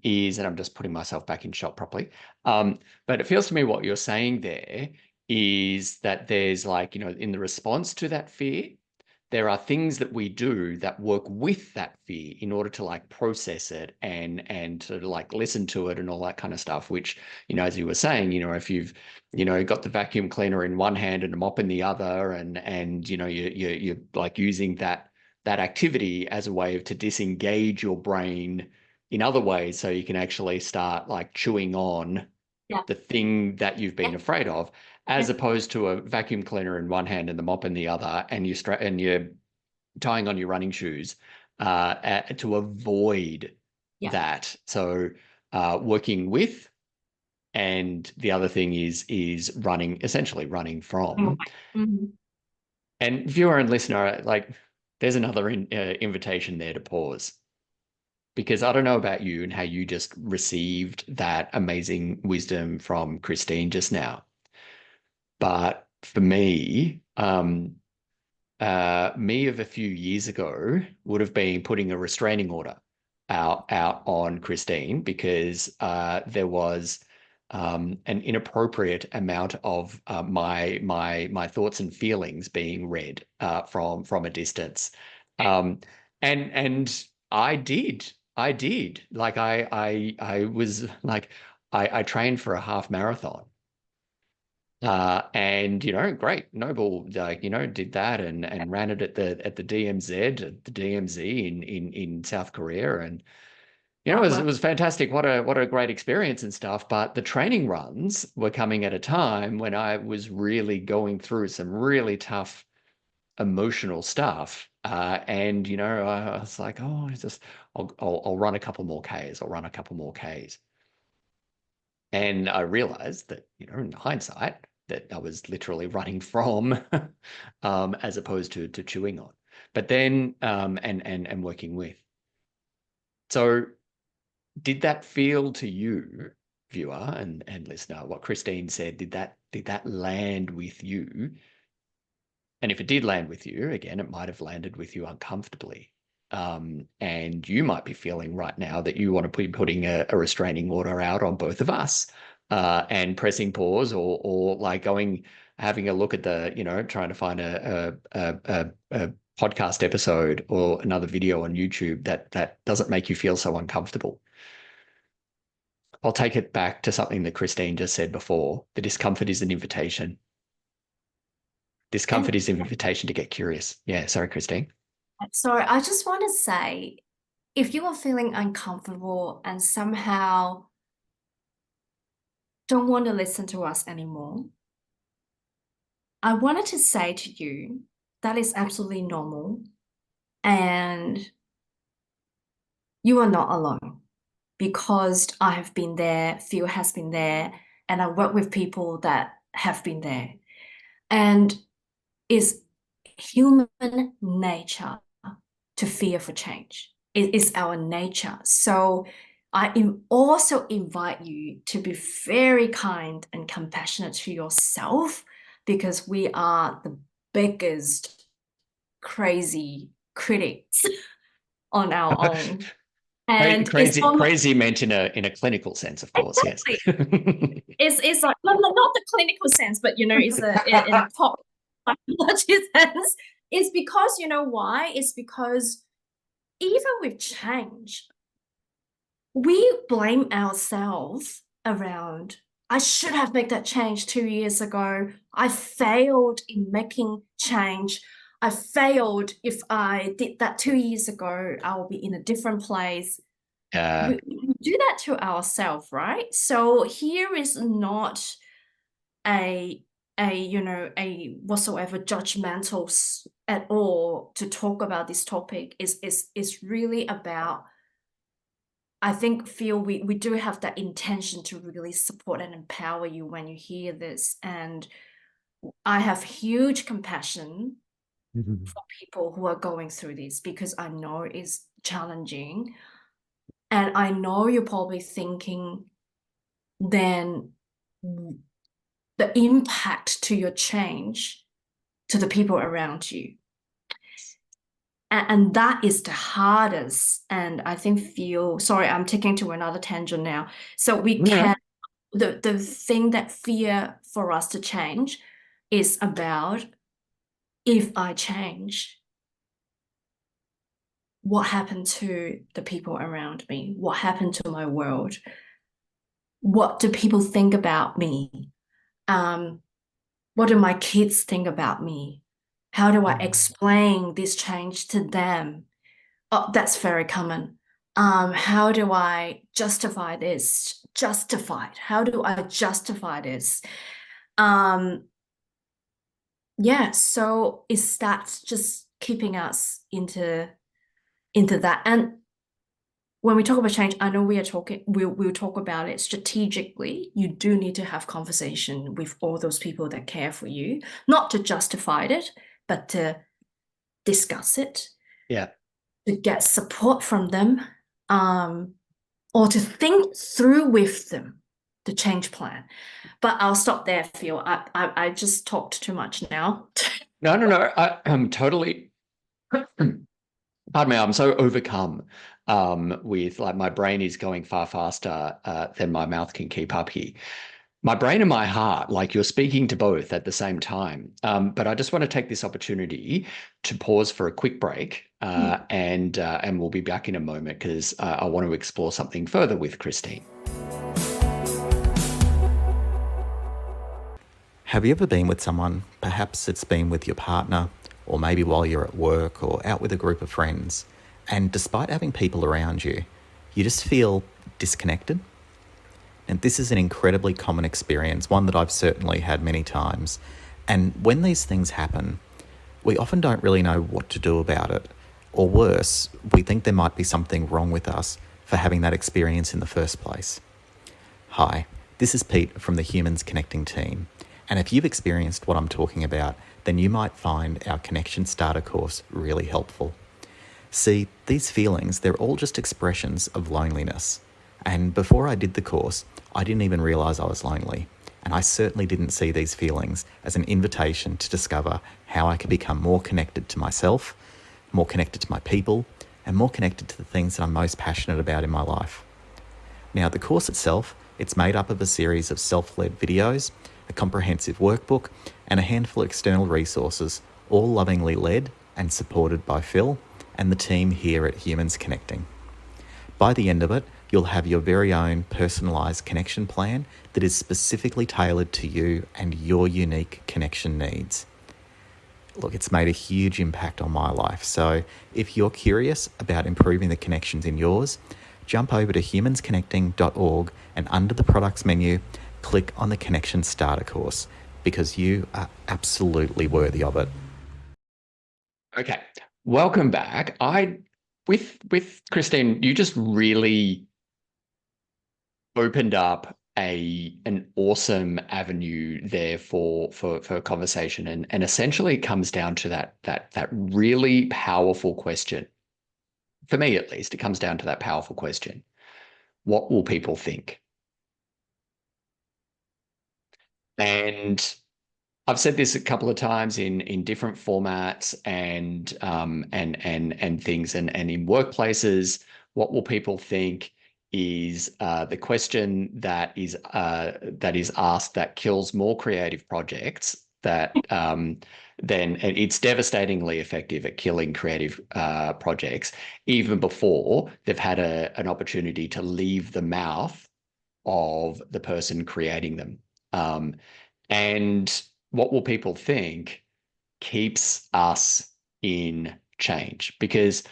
is, and I'm just putting myself back in shot properly. But it feels to me what you're saying there is that there's like, in the response to that fear, there are things that we do that work with that fear in order to like process it and to like listen to it and all that kind of stuff, which, as you were saying, if you've, got the vacuum cleaner in one hand and a mop in the other, and you're like using that activity as a way to disengage your brain in other ways so you can actually start like chewing on Yeah. the thing that you've been Yeah. afraid of, as Yeah. opposed to a vacuum cleaner in one hand and the mop in the other, and you're tying on your running shoes to avoid Yeah. that. So working with, and the other thing is running, essentially running from. Mhm. And viewer and listener, like there's another invitation there to pause. Because I don't know about you and how you just received that amazing wisdom from Christine just now. But for me, me of a few years ago would have been putting a restraining order out on Christine because there was an inappropriate amount of my thoughts and feelings being read from a distance, um, and I did like I was like I trained for a half marathon. And great, Noble, did that and ran it at the DMZ in South Korea, and Oh, it well, was fantastic. What a great experience and stuff. But the training runs were coming at a time when I was really going through some really tough emotional stuff, and I was like, oh, I'll run a couple more Ks. I'll run a couple more Ks. And I realized that, in hindsight, that I was literally running from, as opposed to chewing on. But then, and working with. So did that feel to you, viewer and listener, what Christine said, did that land with you? And if it did land with you, again, it might have landed with you uncomfortably. And you might be feeling right now that you want to be putting a restraining order out on both of us, and pressing pause, or like having a look at trying to find a podcast episode or another video on YouTube that doesn't make you feel so uncomfortable. I'll take it back to something that Christine just said before. The discomfort is an invitation. Discomfort is an invitation to get curious. Yeah, sorry, Christine. So I just want to say, if you are feeling uncomfortable and somehow don't want to listen to us anymore, I wanted to say to you that is absolutely normal, and you are not alone, because I have been there, Phil has been there, and I work with people that have been there. And it's human nature to fear for change. It is our nature. So I also invite you to be very kind and compassionate to yourself, because we are the biggest crazy critics on our own. And crazy meant in a clinical sense, of course. Exactly. Yes. It's like not the clinical sense, but it's in a pop psychology sense. It's because why? It's because even with change, we blame ourselves around, I should have made that change 2 years ago. I failed in making change. I failed. If I did that 2 years ago, I will be in a different place. We do that to ourselves, right? So here is not a whatsoever judgmental at all to talk about this topic. Is really about, I think, Phil, we do have that intention to really support and empower you when you hear this. And I have huge compassion for people who are going through this, because I know it's challenging. And I know you're probably thinking then the impact to your change to the people around you. And that is the hardest. And I think sorry, I'm taking to another tangent now. So the thing that fear for us to change is about, if I change, what happened to the people around me? What happened to my world? What do people think about me? What do my kids think about me? How do I explain this change to them? Oh, that's very common. How do I justify this? How do I justify this? So is that just keeping us into that? And when we talk about change, I know we'll talk about it strategically. You do need to have conversation with all those people that care for you, not to justify it, but to discuss it. Yeah. To get support from them, or to think through with them the change plan. But I'll stop there, Phil. I just talked too much now. No. I'm totally, pardon me, I'm so overcome with, like, my brain is going far faster than my mouth can keep up here. My brain and my heart, like, you're speaking to both at the same time. But I just want to take this opportunity to pause for a quick break, and we'll be back in a moment, because I want to explore something further with Christine. Have you ever been with someone, perhaps it's been with your partner, or maybe while you're at work or out with a group of friends, and despite having people around you, you just feel disconnected? And this is an incredibly common experience, one that I've certainly had many times. And when these things happen, we often don't really know what to do about it. Or worse, we think there might be something wrong with us for having that experience in the first place. Hi, this is Pete from the Humans Connecting team. And if you've experienced what I'm talking about, then you might find our Connection Starter course really helpful. See, these feelings, they're all just expressions of loneliness. And before I did the course, I didn't even realise I was lonely. And I certainly didn't see these feelings as an invitation to discover how I could become more connected to myself, more connected to my people, and more connected to the things that I'm most passionate about in my life. Now, the course itself, it's made up of a series of self-led videos, a comprehensive workbook, and a handful of external resources, all lovingly led and supported by Phil and the team here at Humans Connecting. By the end of it, you'll have your very own personalised connection plan that is specifically tailored to you and your unique connection needs. Look, it's made a huge impact on my life. So if you're curious about improving the connections in yours, jump over to humansconnecting.org and under the products menu, click on the Connection Starter course because you are absolutely worthy of it. Okay, welcome back. With Christine, you just really opened up an awesome avenue there for conversation, and essentially it comes down to that really powerful question. For me, at least, it comes down to that powerful question: what will people think? And I've said this a couple of times in different formats and things, and in workplaces. What will people think is the question that is asked that kills more creative projects than it's devastatingly effective at killing creative projects even before they've had an opportunity to leave the mouth of the person creating them. And what will people think keeps us in change, because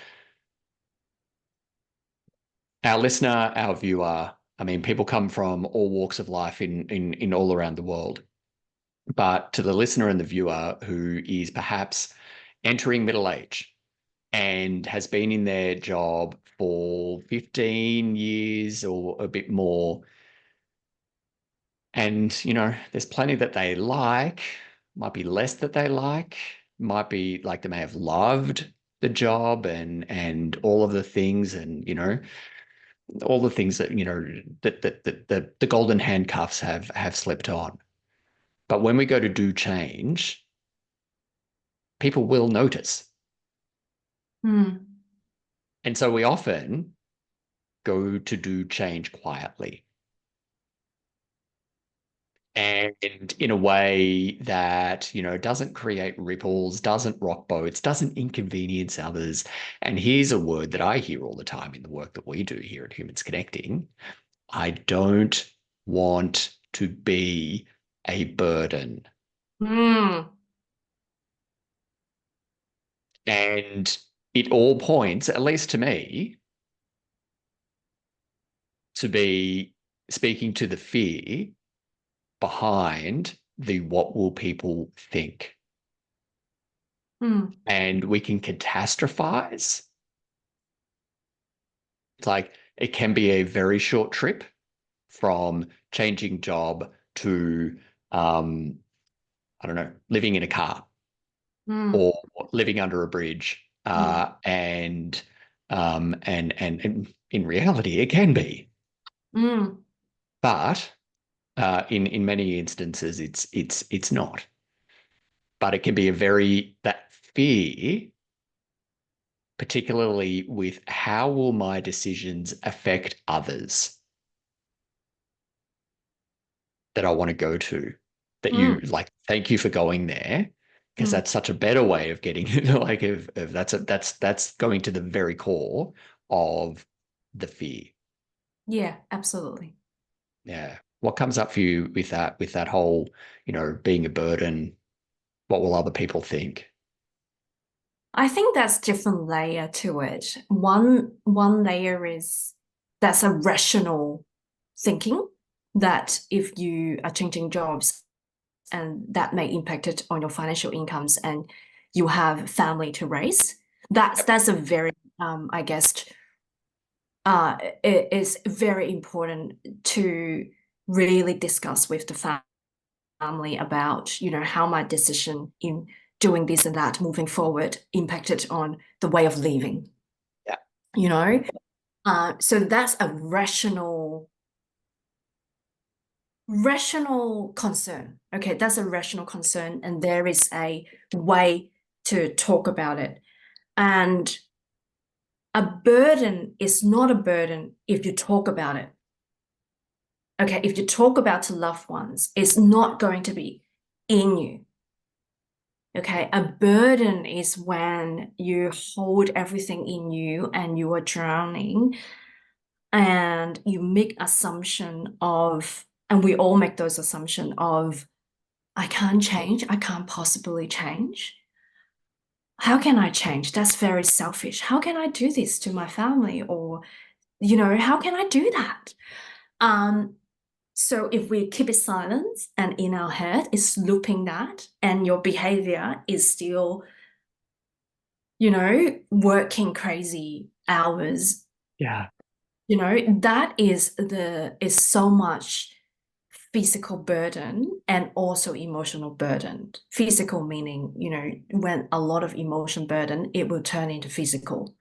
our listener, our viewer, I mean, people come from all walks of life in all around the world. But to the listener and the viewer who is perhaps entering middle age and has been in their job for 15 years or a bit more, and, there's plenty that they like, might be less that they like, might be like they may have loved the job and all of the things, and, all the things that, that the golden handcuffs have slipped on. But when we go to do change, people will notice. Mm. And so we often go to do change quietly, and in a way that, doesn't create ripples, doesn't rock boats, doesn't inconvenience others. And here's a word that I hear all the time in the work that we do here at Humans Connecting: I don't want to be a burden. Mm. And it all points, at least to me, to be speaking to the fear behind the what will people think. Mm. And we can catastrophize. It's like it can be a very short trip from changing job to, I don't know, living in a car Mm. or living under a bridge. And in reality, it can be. Mm. But in many instances, it's not. But it can be that fear, particularly with how will my decisions affect others, that I want to go to, that you Mm. like, thank you for going there, because Mm. that's such a better way of getting like of that's going to the very core of the fear. Yeah, absolutely. Yeah. What comes up for you with that whole, being a burden? What will other people think? I think that's different layer to it. One layer is that's a rational thinking that if you are changing jobs and that may impact it on your financial incomes and you have family to raise, that's a very I guess it is very important to really discuss with the family about how my decision doing this and that moving forward impacted on the way of living. Yeah. You know, so that's a rational concern. Okay, that's a rational concern, and there is a way to talk about it. And a burden is not a burden if you talk about it. Okay, if you talk about to loved ones, it's not going to be in you. Okay, a burden is when you hold everything in you and you are drowning and you make assumption of, and we all make those assumptions of, I can't change, I can't possibly change. How can I change? That's very selfish. How can I do this to my family? Or, how can I do that? So if we keep it silent and in our head, it's looping that, and your behavior is still, working crazy hours, Yeah. that is so much physical burden and also emotional burden. Physical meaning, when a lot of emotion burden, it will turn into physical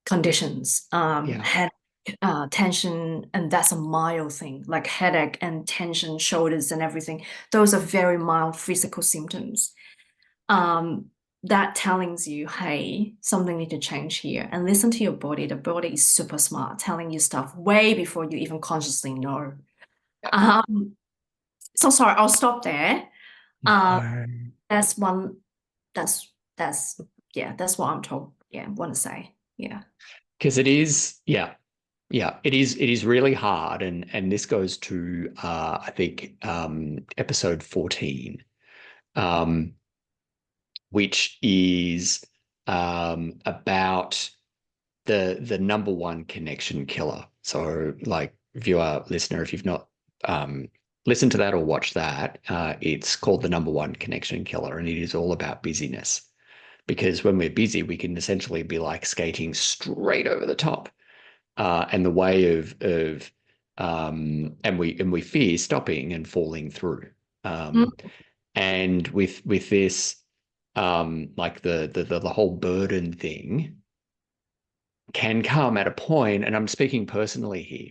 conditions, Yeah. head, tension, and that's a mild thing, like headache and tension, shoulders and everything. Those are very mild physical symptoms. That telling you, hey, something need to change here, and listen to your body. The body is super smart, telling you stuff way before you even consciously know. So sorry, I'll stop there. No. That's one. That's yeah. That's what I'm told. Yeah, want to say. Yeah. Because it is, yeah, yeah, it is really hard, and this goes to I think episode 14, um, which is about the number one connection killer. So, like, viewer, listener, if you've not listened to that or watched that, it's called the number one connection killer, and it is all about busyness. Because when we're busy, we can essentially be like skating straight over the top, and the way of and we fear stopping and falling through. Mm, And with this, like the whole burden thing can come at a point, and I'm speaking personally here,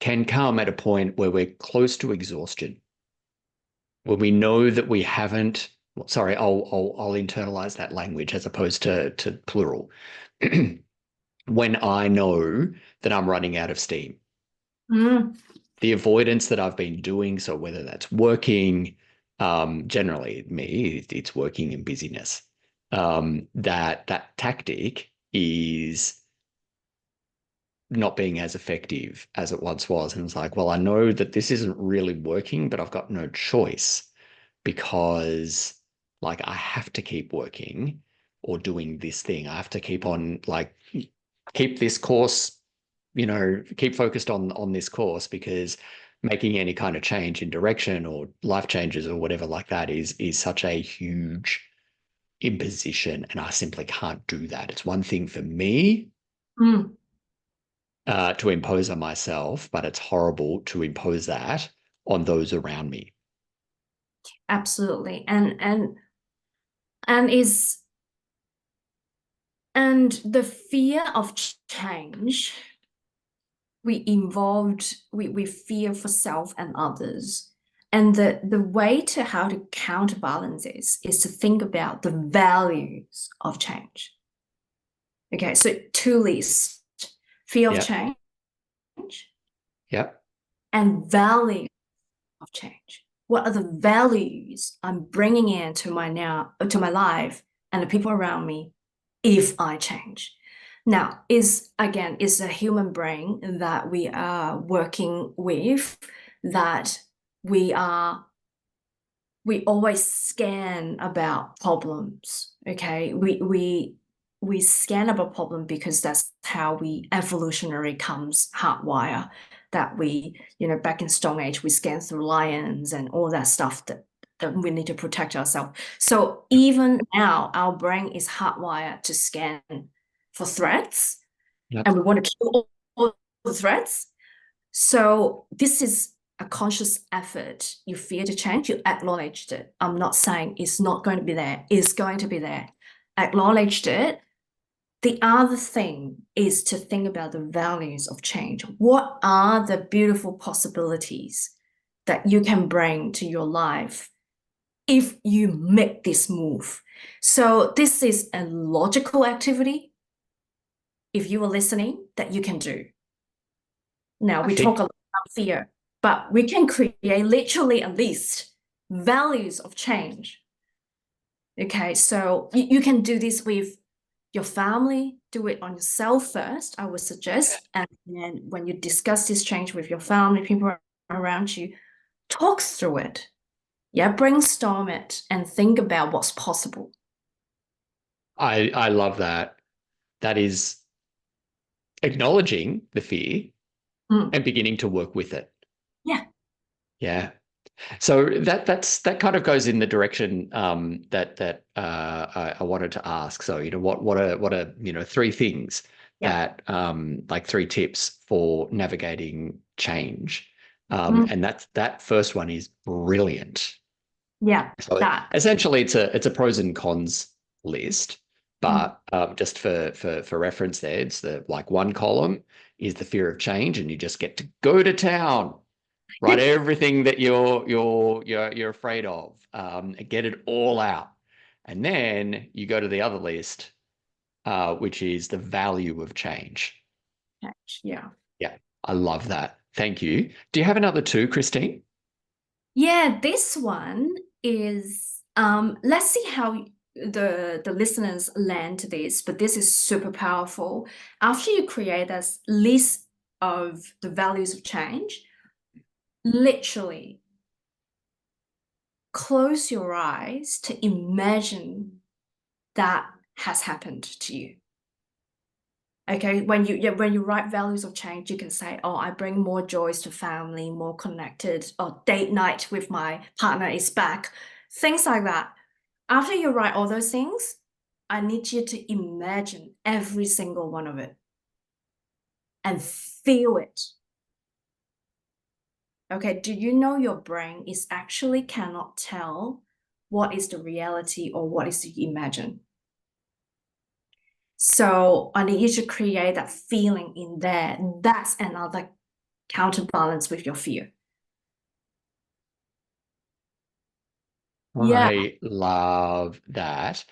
can come at a point where we're close to exhaustion, where we know that we haven't. Sorry, I'll internalize that language as opposed to plural. When I know that I'm running out of steam, mm, the avoidance that I've been doing, so whether that's working, generally me, it's working and busyness. That tactic is not being as effective as it once was. And it's like, well, I know that this isn't really working, but I've got no choice because, like, I have to keep working or doing this thing. I have to keep on, like, keep this course, keep focused on this course, because making any kind of change in direction or life changes or whatever like that is such a huge imposition, and I simply can't do that. It's one thing for me mm. to impose on myself, but it's horrible to impose that on those around me. Absolutely. And is and the fear of change, we fear for self and others. And the way to how to counterbalance this is to think about the values of change. Okay, so two lists: fear of Yep. change Yep. and value of change. What are the values I'm bringing into my life and the people around me if I change? Now, is a human brain that we are working with, that we always scan about problems. Okay, we scan about problem because that's how we evolutionary comes hardwire, that we, back in Stone Age, we scan through lions and all that stuff that we need to protect ourselves. So even now, our brain is hardwired to scan for threats, Yep. and we want to kill all the threats. So this is a conscious effort, you fear the change, you acknowledged it. I'm not saying it's not going to be there, it's going to be there. Acknowledged it. The other thing is to think about the values of change. What are the beautiful possibilities that you can bring to your life if you make this move? So this is a logical activity, if you are listening, that you can do. Now, I we talk think a lot about fear, but we can create literally at least values of change. Okay, so you can do this with your family, do it on yourself first, I would suggest. And then when you discuss this change with your family, people around you, talk through it. Yeah, brainstorm it and think about what's possible. I love that. That is acknowledging the fear Mm, and beginning to work with it. yeah. Yeah. So that kind of goes in the direction I wanted to ask. So, what are three things Yeah. that like three tips for navigating change? Mm, And that first one is brilliant. yeah. So That. essentially, it's a pros and cons list, Mm. but just for reference, there it's the like one column is the fear of change, and you just get to go to town, write everything that you're afraid of, get it all out, and then you go to the other list, which is the value of change. Yeah. Yeah, I love that. Thank you. Do you have another two, Christine? Yeah, this one is let's see how the listeners land to this, but this is super powerful. After you create this list of the values of change, literally close your eyes to imagine that has happened to you. Okay, when you write values of change, you can say, oh, I bring more joys to family, more connected, or date night with my partner is back, things like that. After you write all those things, I need you to imagine every single one of it and feel it. Okay, do you know your brain is actually cannot tell what is the reality or what is the imagine? So I need you to create that feeling in there. That's another counterbalance with your fear. Yeah. I love that.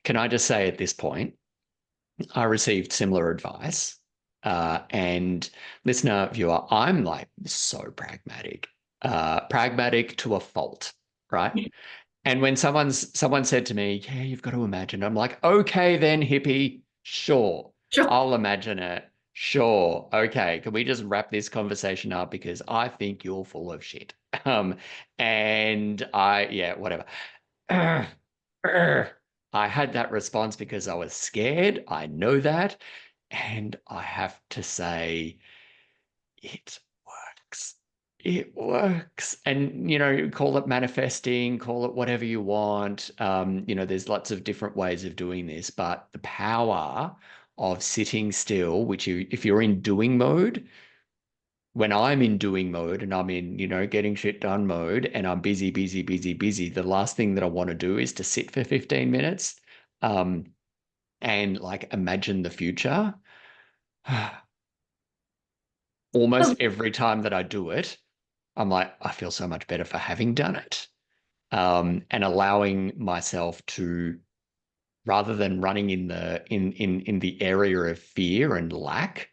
Can I just say at this point, I received similar advice. And listener, viewer, I'm like so pragmatic to a fault, right? And when someone said to me, yeah, you've got to imagine, I'm like, okay, then hippie, sure, Sure. I'll imagine it. Sure. Okay. Can we just wrap this conversation up? Because I think you're full of shit. Yeah, whatever. I had that response because I was scared. I know that. And I have to say, it works. It works. And, call it manifesting, call it whatever you want. There's lots of different ways of doing this, but the power of sitting still, if you're in doing mode, when I'm in doing mode and I'm in, getting shit done mode and I'm busy, busy, busy, busy, the last thing that I want to do is to sit for 15 minutes and like imagine the future. Almost every time that I do it, I'm like, I feel so much better for having done it. And allowing myself to, rather than running in the area of fear and lack,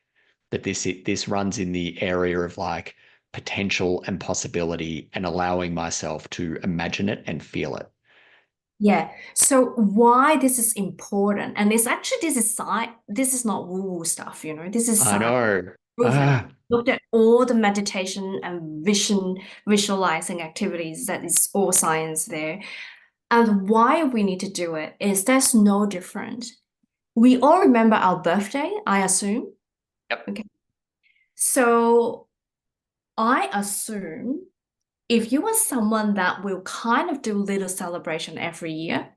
that this runs in the area of like potential and possibility, and allowing myself to imagine it and feel it. Yeah. So why this is important, and it's actually this is not woo-woo stuff, this is I science know. proven. Looked at all the meditation and visualizing activities, that is all science there. And why we need to do it is there's no different. We all remember our birthday, I assume. Yep. Okay. So I assume if you are someone that will kind of do little celebration every year,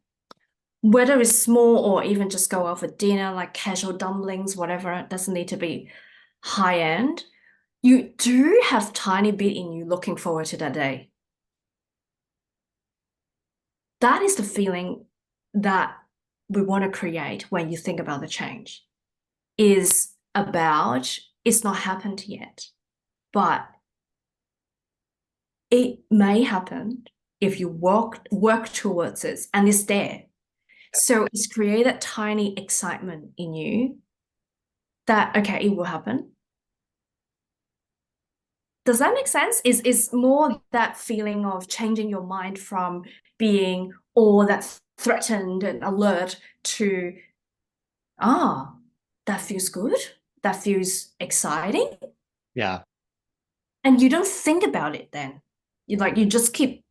whether it's small or even just go out for dinner, like casual dumplings, whatever, it doesn't need to be high end. you do have tiny bit in you looking forward to that day. That is the feeling that we want to create when you think about the change. Is about it's not happened yet, but it may happen if you work towards it and it's there. So it's created tiny excitement in you that okay, it will happen. Does that make sense? Is more that feeling of changing your mind from being all that threatened and alert to ah, that feels good, that feels exciting. Yeah. And you don't think about it then. You just keep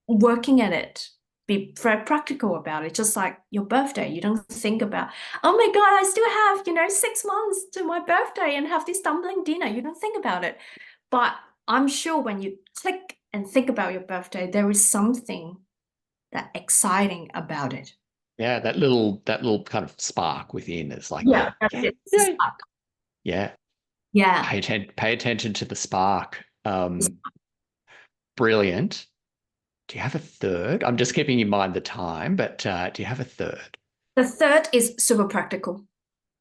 working at it. Be very practical about it. Just like your birthday. You don't think about, oh my God, I still have, 6 months to my birthday and have this dumpling dinner. You don't think about it. But I'm sure when you click and think about your birthday, there is something that exciting about it. Yeah, that little kind of spark within. It's like, Yeah, that's yeah, it. yeah, yeah. Yeah. Pay attention to the spark. Brilliant. Do you have a third? I'm just keeping in mind the time, but do you have a third? The third is super practical.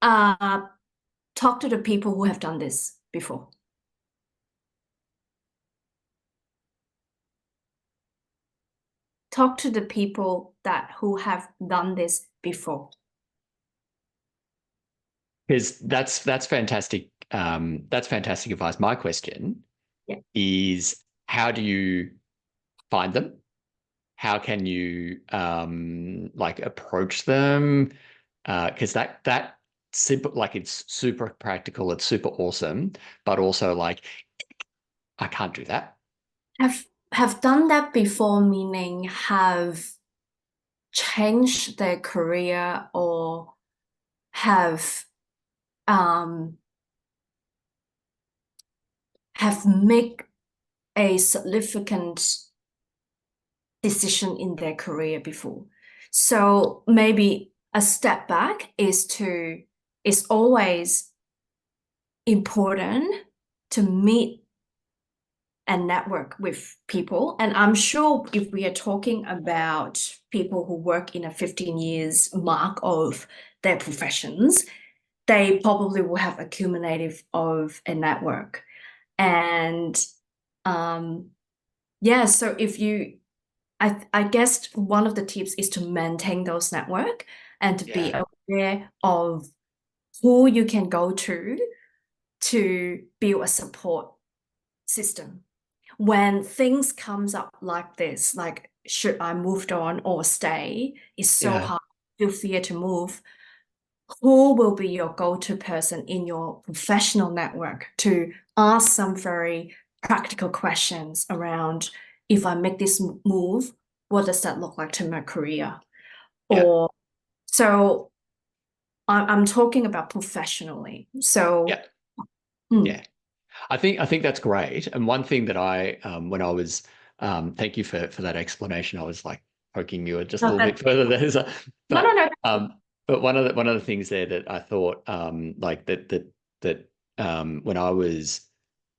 Uh, talk to the people who have done this before. Talk to the people who have done this before. Because that's fantastic. That's fantastic advice. My question Yeah. is, how do you find them? How can you like approach them? Because that super, like, it's super practical, it's super awesome, but also like I can't do that. Have done that before, meaning have changed their career or have um have make a significant decision in their career before. So maybe a step back is always important to meet and network with people. And I'm sure if we are talking about people who work in a 15 years mark of their professions, they probably will have a cumulative of a network. And yeah, so if you I guess one of the tips is to maintain those network and to be Yeah, aware of who you can go to build a support system. When things comes up like this, like should I move on or stay, it's so yeah, hard, you fear to move. Who will be your go-to person in your professional network to ask some very practical questions around if I make this move, what does that look like to my career? yeah, Or so I'm talking about professionally. So yeah, hmm, yeah. I think that's great. And one thing that I when I was thank you for that explanation. I was like poking you just a no, little bit further there. So, no, no, but no. but one of the things there that I thought like that when I was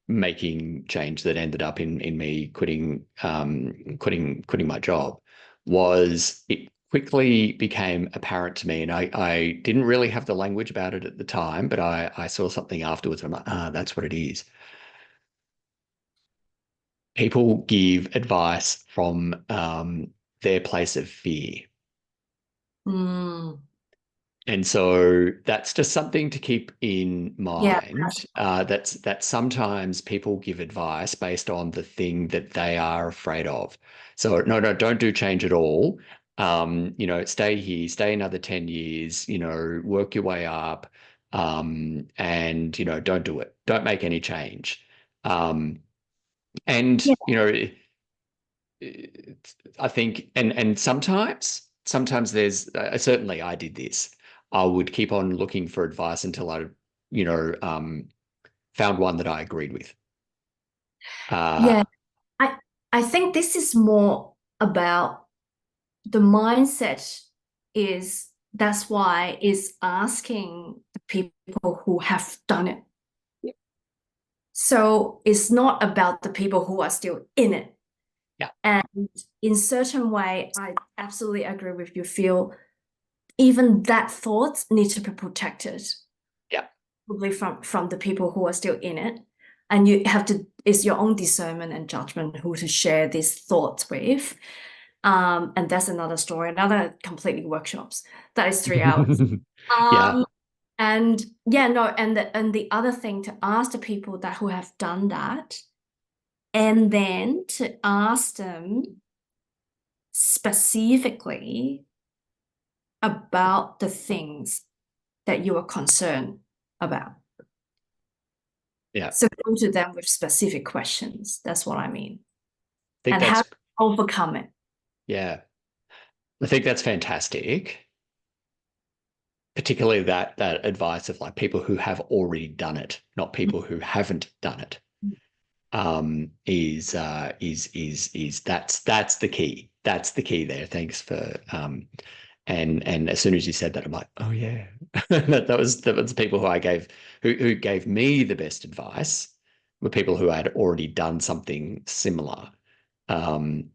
making change that ended up in me quitting my job was it quickly became apparent to me, and I didn't really have the language about it at the time, but I saw something afterwards. And I'm like, that's what it is. People give advice from their place of fear. Hmm, And so that's just something to keep in yeah, mind. That sometimes people give advice based on the thing that they are afraid of. So no, no, don't do change at all. Stay here, stay another 10 years, work your way up, and don't do it. Don't make any change. Um, and yeah, I think, and sometimes there's certainly I did this. I would keep on looking for advice until I, you know, um, found one that I agreed with. Uh, yeah. I I think this is more about the mindset is that's why is asking the people who have done it. So it's not about the people who are still in it. Yeah. And in certain way, I absolutely agree with you, Phil. Even that thought needs to be protected. Yeah. Probably from the people who are still in it. And you have to, it's your own discernment and judgment who to share these thoughts with. And that's another story, another completely workshops. That is 3 hours. Yeah. And yeah, no, and the other thing to ask the people that who have done that, and then to ask them specifically about the things that you are concerned about. Yeah. So go to them with specific questions. That's what I mean. I think And how that's, to overcome it. yeah. I think that's fantastic. Particularly that advice of like people who have already done it, not people who haven't done it. Is that's the key. That's the key there. Thanks for and as soon as you said that, I'm like, oh yeah. that was the people who gave me the best advice were people who had already done something similar. And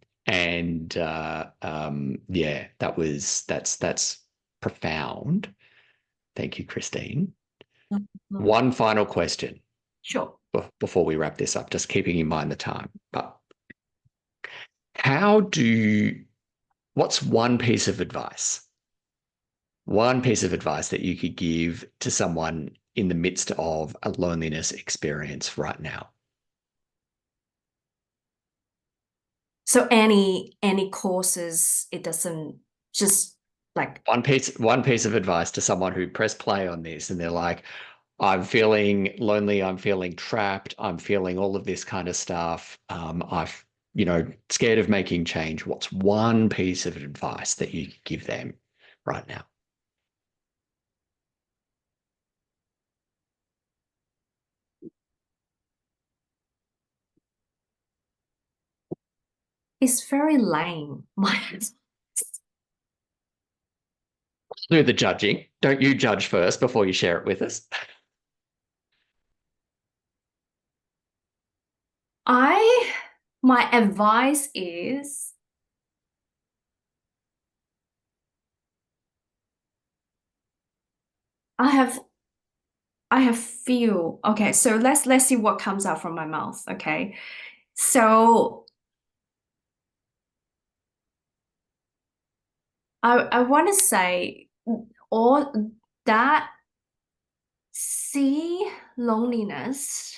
yeah, that's profound. Thank you, Christine. Mhm. One final question Sure. before we wrap this up, just keeping in mind the time. But how do, what's one piece of advice that you could give to someone in the midst of a loneliness experience right now? So any courses, it doesn't just like One piece of advice to someone who pressed play on this and they're like, I'm feeling lonely, I'm feeling trapped, I'm feeling all of this kind of stuff. I've, scared of making change. What's one piece of advice that you could give them right now? it's very lame. Do the judging. Don't you judge first before you share it with us. I my advice is I have feel okay, so let's see what comes out from my mouth. Okay. So I want to say all that see loneliness.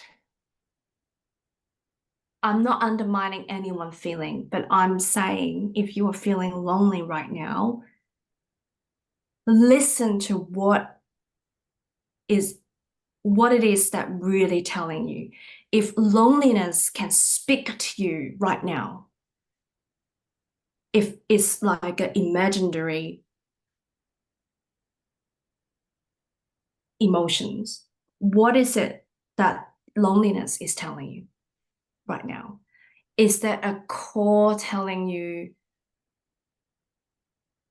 I'm not undermining anyone's feeling, but I'm saying if you are feeling lonely right now, listen to is what it is that really telling you. If loneliness can speak to you right now, if it's like an imaginary emotions, what is it that loneliness is telling you right now? Is there a core telling you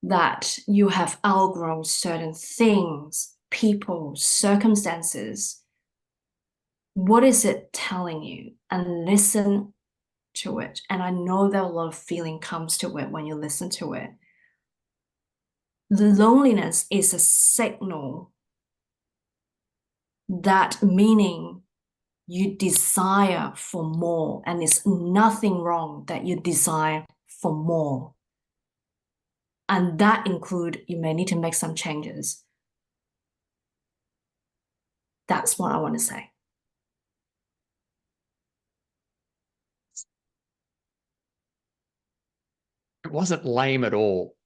that you have outgrown certain things, people, circumstances? What is it telling you? And listen to it. And I know that a lot of feeling comes to it when you listen to it. The loneliness is a signal that meaning you desire for more, and it's nothing wrong that you desire for more. And that include you may need to make some changes. That's what I want to say. It wasn't lame at all.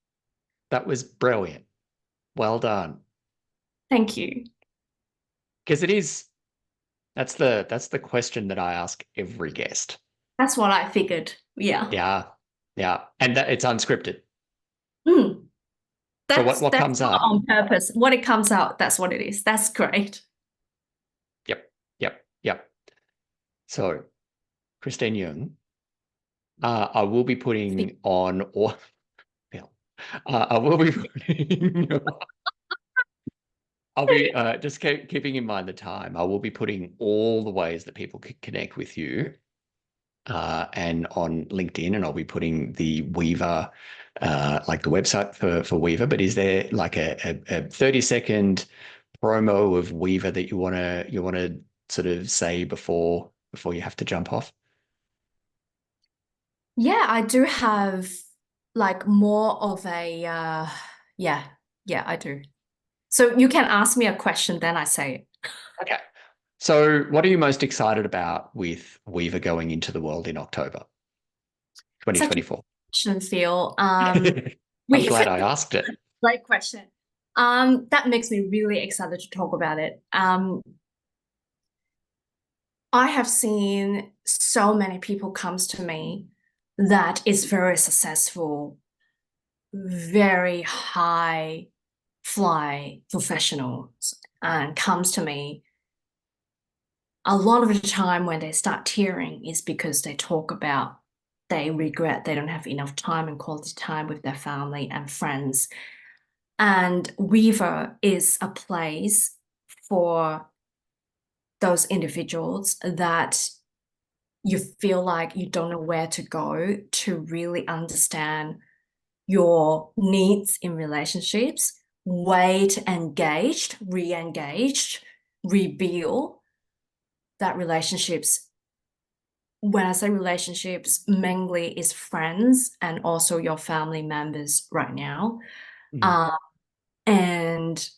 That was brilliant. Well done. Thank you. Because it is, that's the question that I ask every guest. That's what I figured. Yeah. Yeah. Yeah. And that it's unscripted. Mm, So that's what that's comes not up? on purpose. What it comes out, that's what it is. That's great. Yep. Yep. Yep. So Christine Yeung, I will be putting on or I will be putting I'll be just keeping in mind the time. I will be putting all the ways that people can connect with you and on LinkedIn, and I'll be putting the Weaver, like the website for Weaver. But is there like a 30-second promo of Weaver that you wanna sort of say before you have to jump off? Yeah, I do have like more of a yeah, yeah, I do. So you can ask me a question, then I say it. Okay. So what are you most excited about with Weaver going into the world in October Such a 2024? question, Phil. I'm We glad I asked it. great question. That makes me really excited to talk about it. I have seen so many people comes to me that is very successful, very high fly professionals, and comes to me. A lot of the time when they start tearing is because they talk about they regret they don't have enough time and quality time with their family and friends. And Weaver is a place for those individuals that you feel like you don't know where to go to really understand your needs in relationships, way to engaged, re-engaged, reveal that relationships. When I say relationships, mainly is friends and also your family members right now. Mhm. Uh, and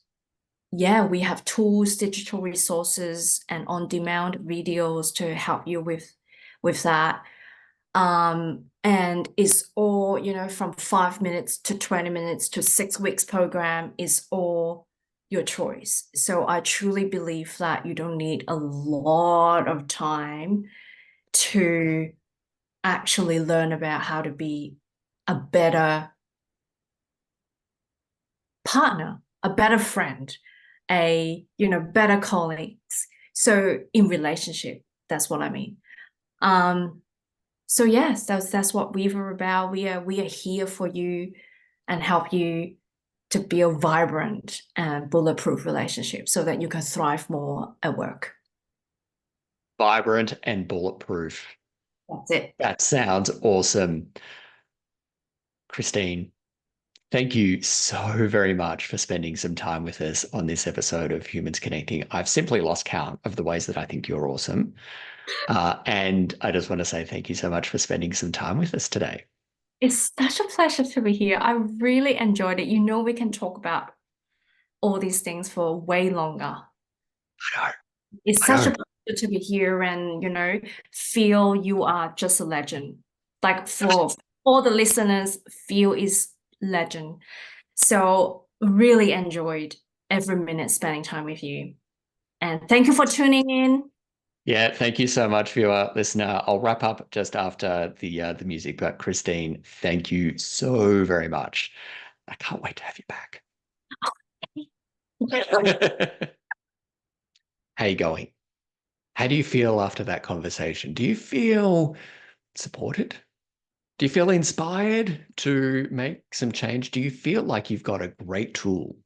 yeah, we have tools, digital resources, and on-demand videos to help you with that. And it's all, from 5 minutes to 20 minutes to 6 weeks program is all your choice. So I truly believe that you don't need a lot of time to actually learn about how to be a better partner, a better friend, better colleagues. So in relationship, that's what I mean. So yes, that's what Weaver about. We are here for you and help you to build vibrant and bulletproof relationships so that you can thrive more at work. Vibrant and bulletproof. That's it. That sounds awesome. Christine, thank you so very much for spending some time with us on this episode of Humans Connecting. I've simply lost count of the ways that I think you're awesome. And I just want to say thank you so much for spending some time with us today. It's such a pleasure to be here. I really enjoyed it. We can talk about all these things for way longer. I know. It's I such a know. pleasure to be here and, feel you are just a legend. Like for all the listeners, feel is legend. So really enjoyed every minute spending time with you. And thank you for tuning in. Yeah, thank you so much, viewer, listener. I'll wrap up just after the music, but Christine, thank you so very much. I can't wait to have you back. How you going? How do you feel after that conversation? Do you feel supported? Do you feel inspired to make some change? Do you feel like you've got a great tool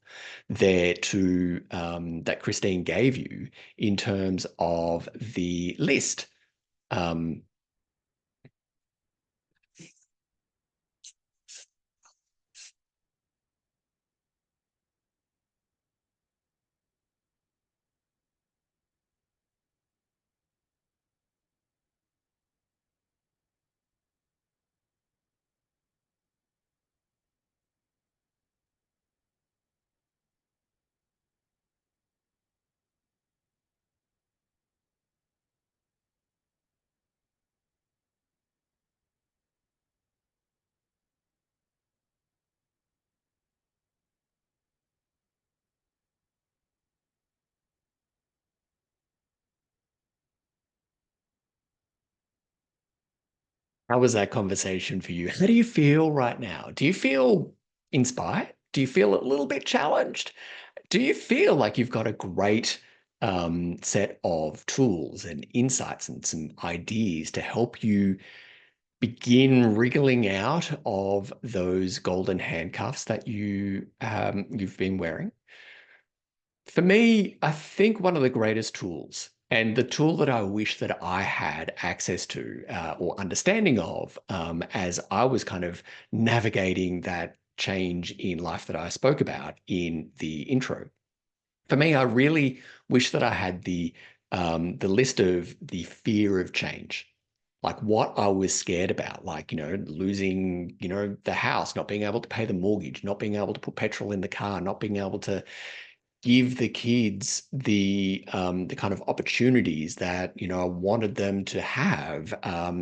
there to that Christine gave you in terms of the list? Um, how was that conversation for you? How do you feel right now? Do you feel inspired? Do you feel a little bit challenged? Do you feel like you've got a great set of tools and insights and some ideas to help you begin wriggling out of those golden handcuffs that you've been wearing? For me, I think one of the greatest tools, and the tool that I wish that I had access to or understanding of as I was kind of navigating that change in life that I spoke about in the intro. For me, I really wish that I had the list of the fear of change, like what I was scared about, like, losing, the house, not being able to pay the mortgage, not being able to put petrol in the car, not being able to give the kids the kind of opportunities that I wanted them to have,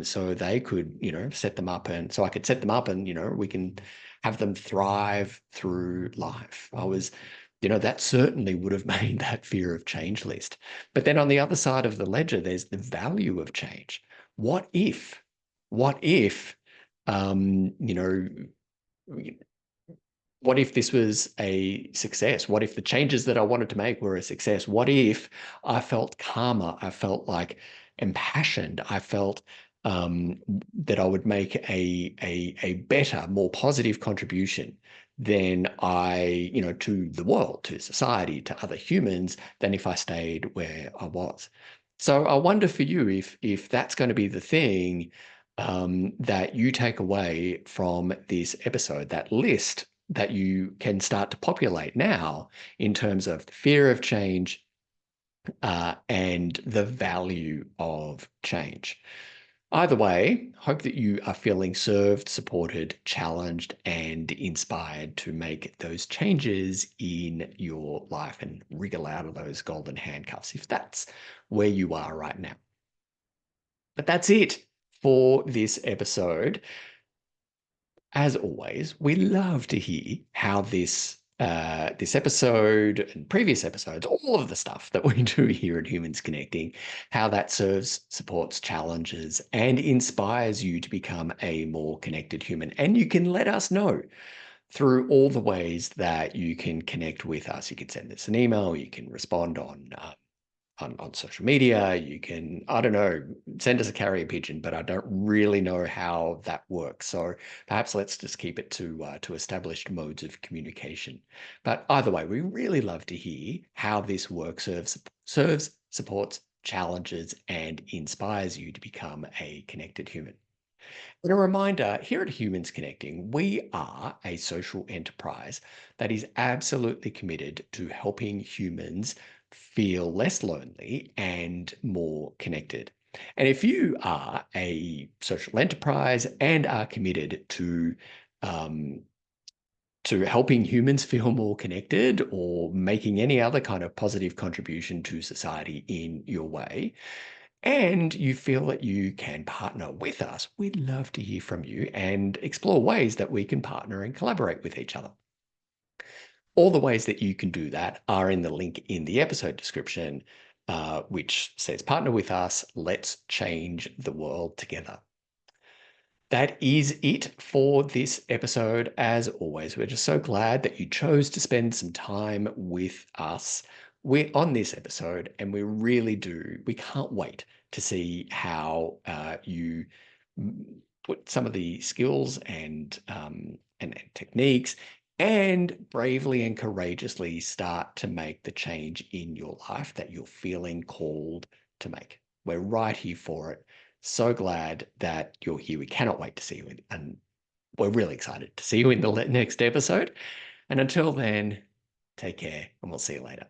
so they could set them up, and so I could set them up, and we can have them thrive through life. That certainly would have made that fear of change list. But then on the other side of the ledger, there's the value of change. What if? What if? Um, you know, what if this was a success? What if the changes that I wanted to make were a success? What if I felt calmer? I felt like impassioned. I felt that I would make a better, more positive contribution than to the world, to society, to other humans, than if I stayed where I was. So I wonder for you if that's going to be the thing that you take away from this episode, that list that you can start to populate now in terms of the fear of change and the value of change. Either way, hope that you are feeling served, supported, challenged, and inspired to make those changes in your life and wriggle out of those golden handcuffs if that's where you are right now. But that's it for this episode. As always, we love to hear how this episode and previous episodes, all of the stuff that we do here at Humans Connecting, how that serves, supports, challenges, and inspires you to become a more connected human. And you can let us know through all the ways that you can connect with us. You can send us an email, you can respond on social media. You can, I don't know, send us a carrier pigeon, but I don't really know how that works. So perhaps let's just keep it to established modes of communication. But either way, we really love to hear how this work serves, supports, challenges, and inspires you to become a connected human. And a reminder, here at Humans Connecting, we are a social enterprise that is absolutely committed to helping humans feel less lonely and more connected. And if you are a social enterprise and are committed um, to helping humans feel more connected or making any other kind of positive contribution to society in your way, and you feel that you can partner with us, we'd love to hear from you and explore ways that we can partner and collaborate with each other. All the ways that you can do that are in the link in the episode description, which says partner with us. Let's change the world together. That is it for this episode. As always, we're just so glad that you chose to spend some time with us. We're on this episode, and we can't wait to see how you put some of the skills and techniques and bravely and courageously start to make the change in your life that you're feeling called to make. We're right here for it. So glad that you're here. We cannot wait to see you, and we're really excited to see you in the next episode. And until then, take care, and we'll see you later.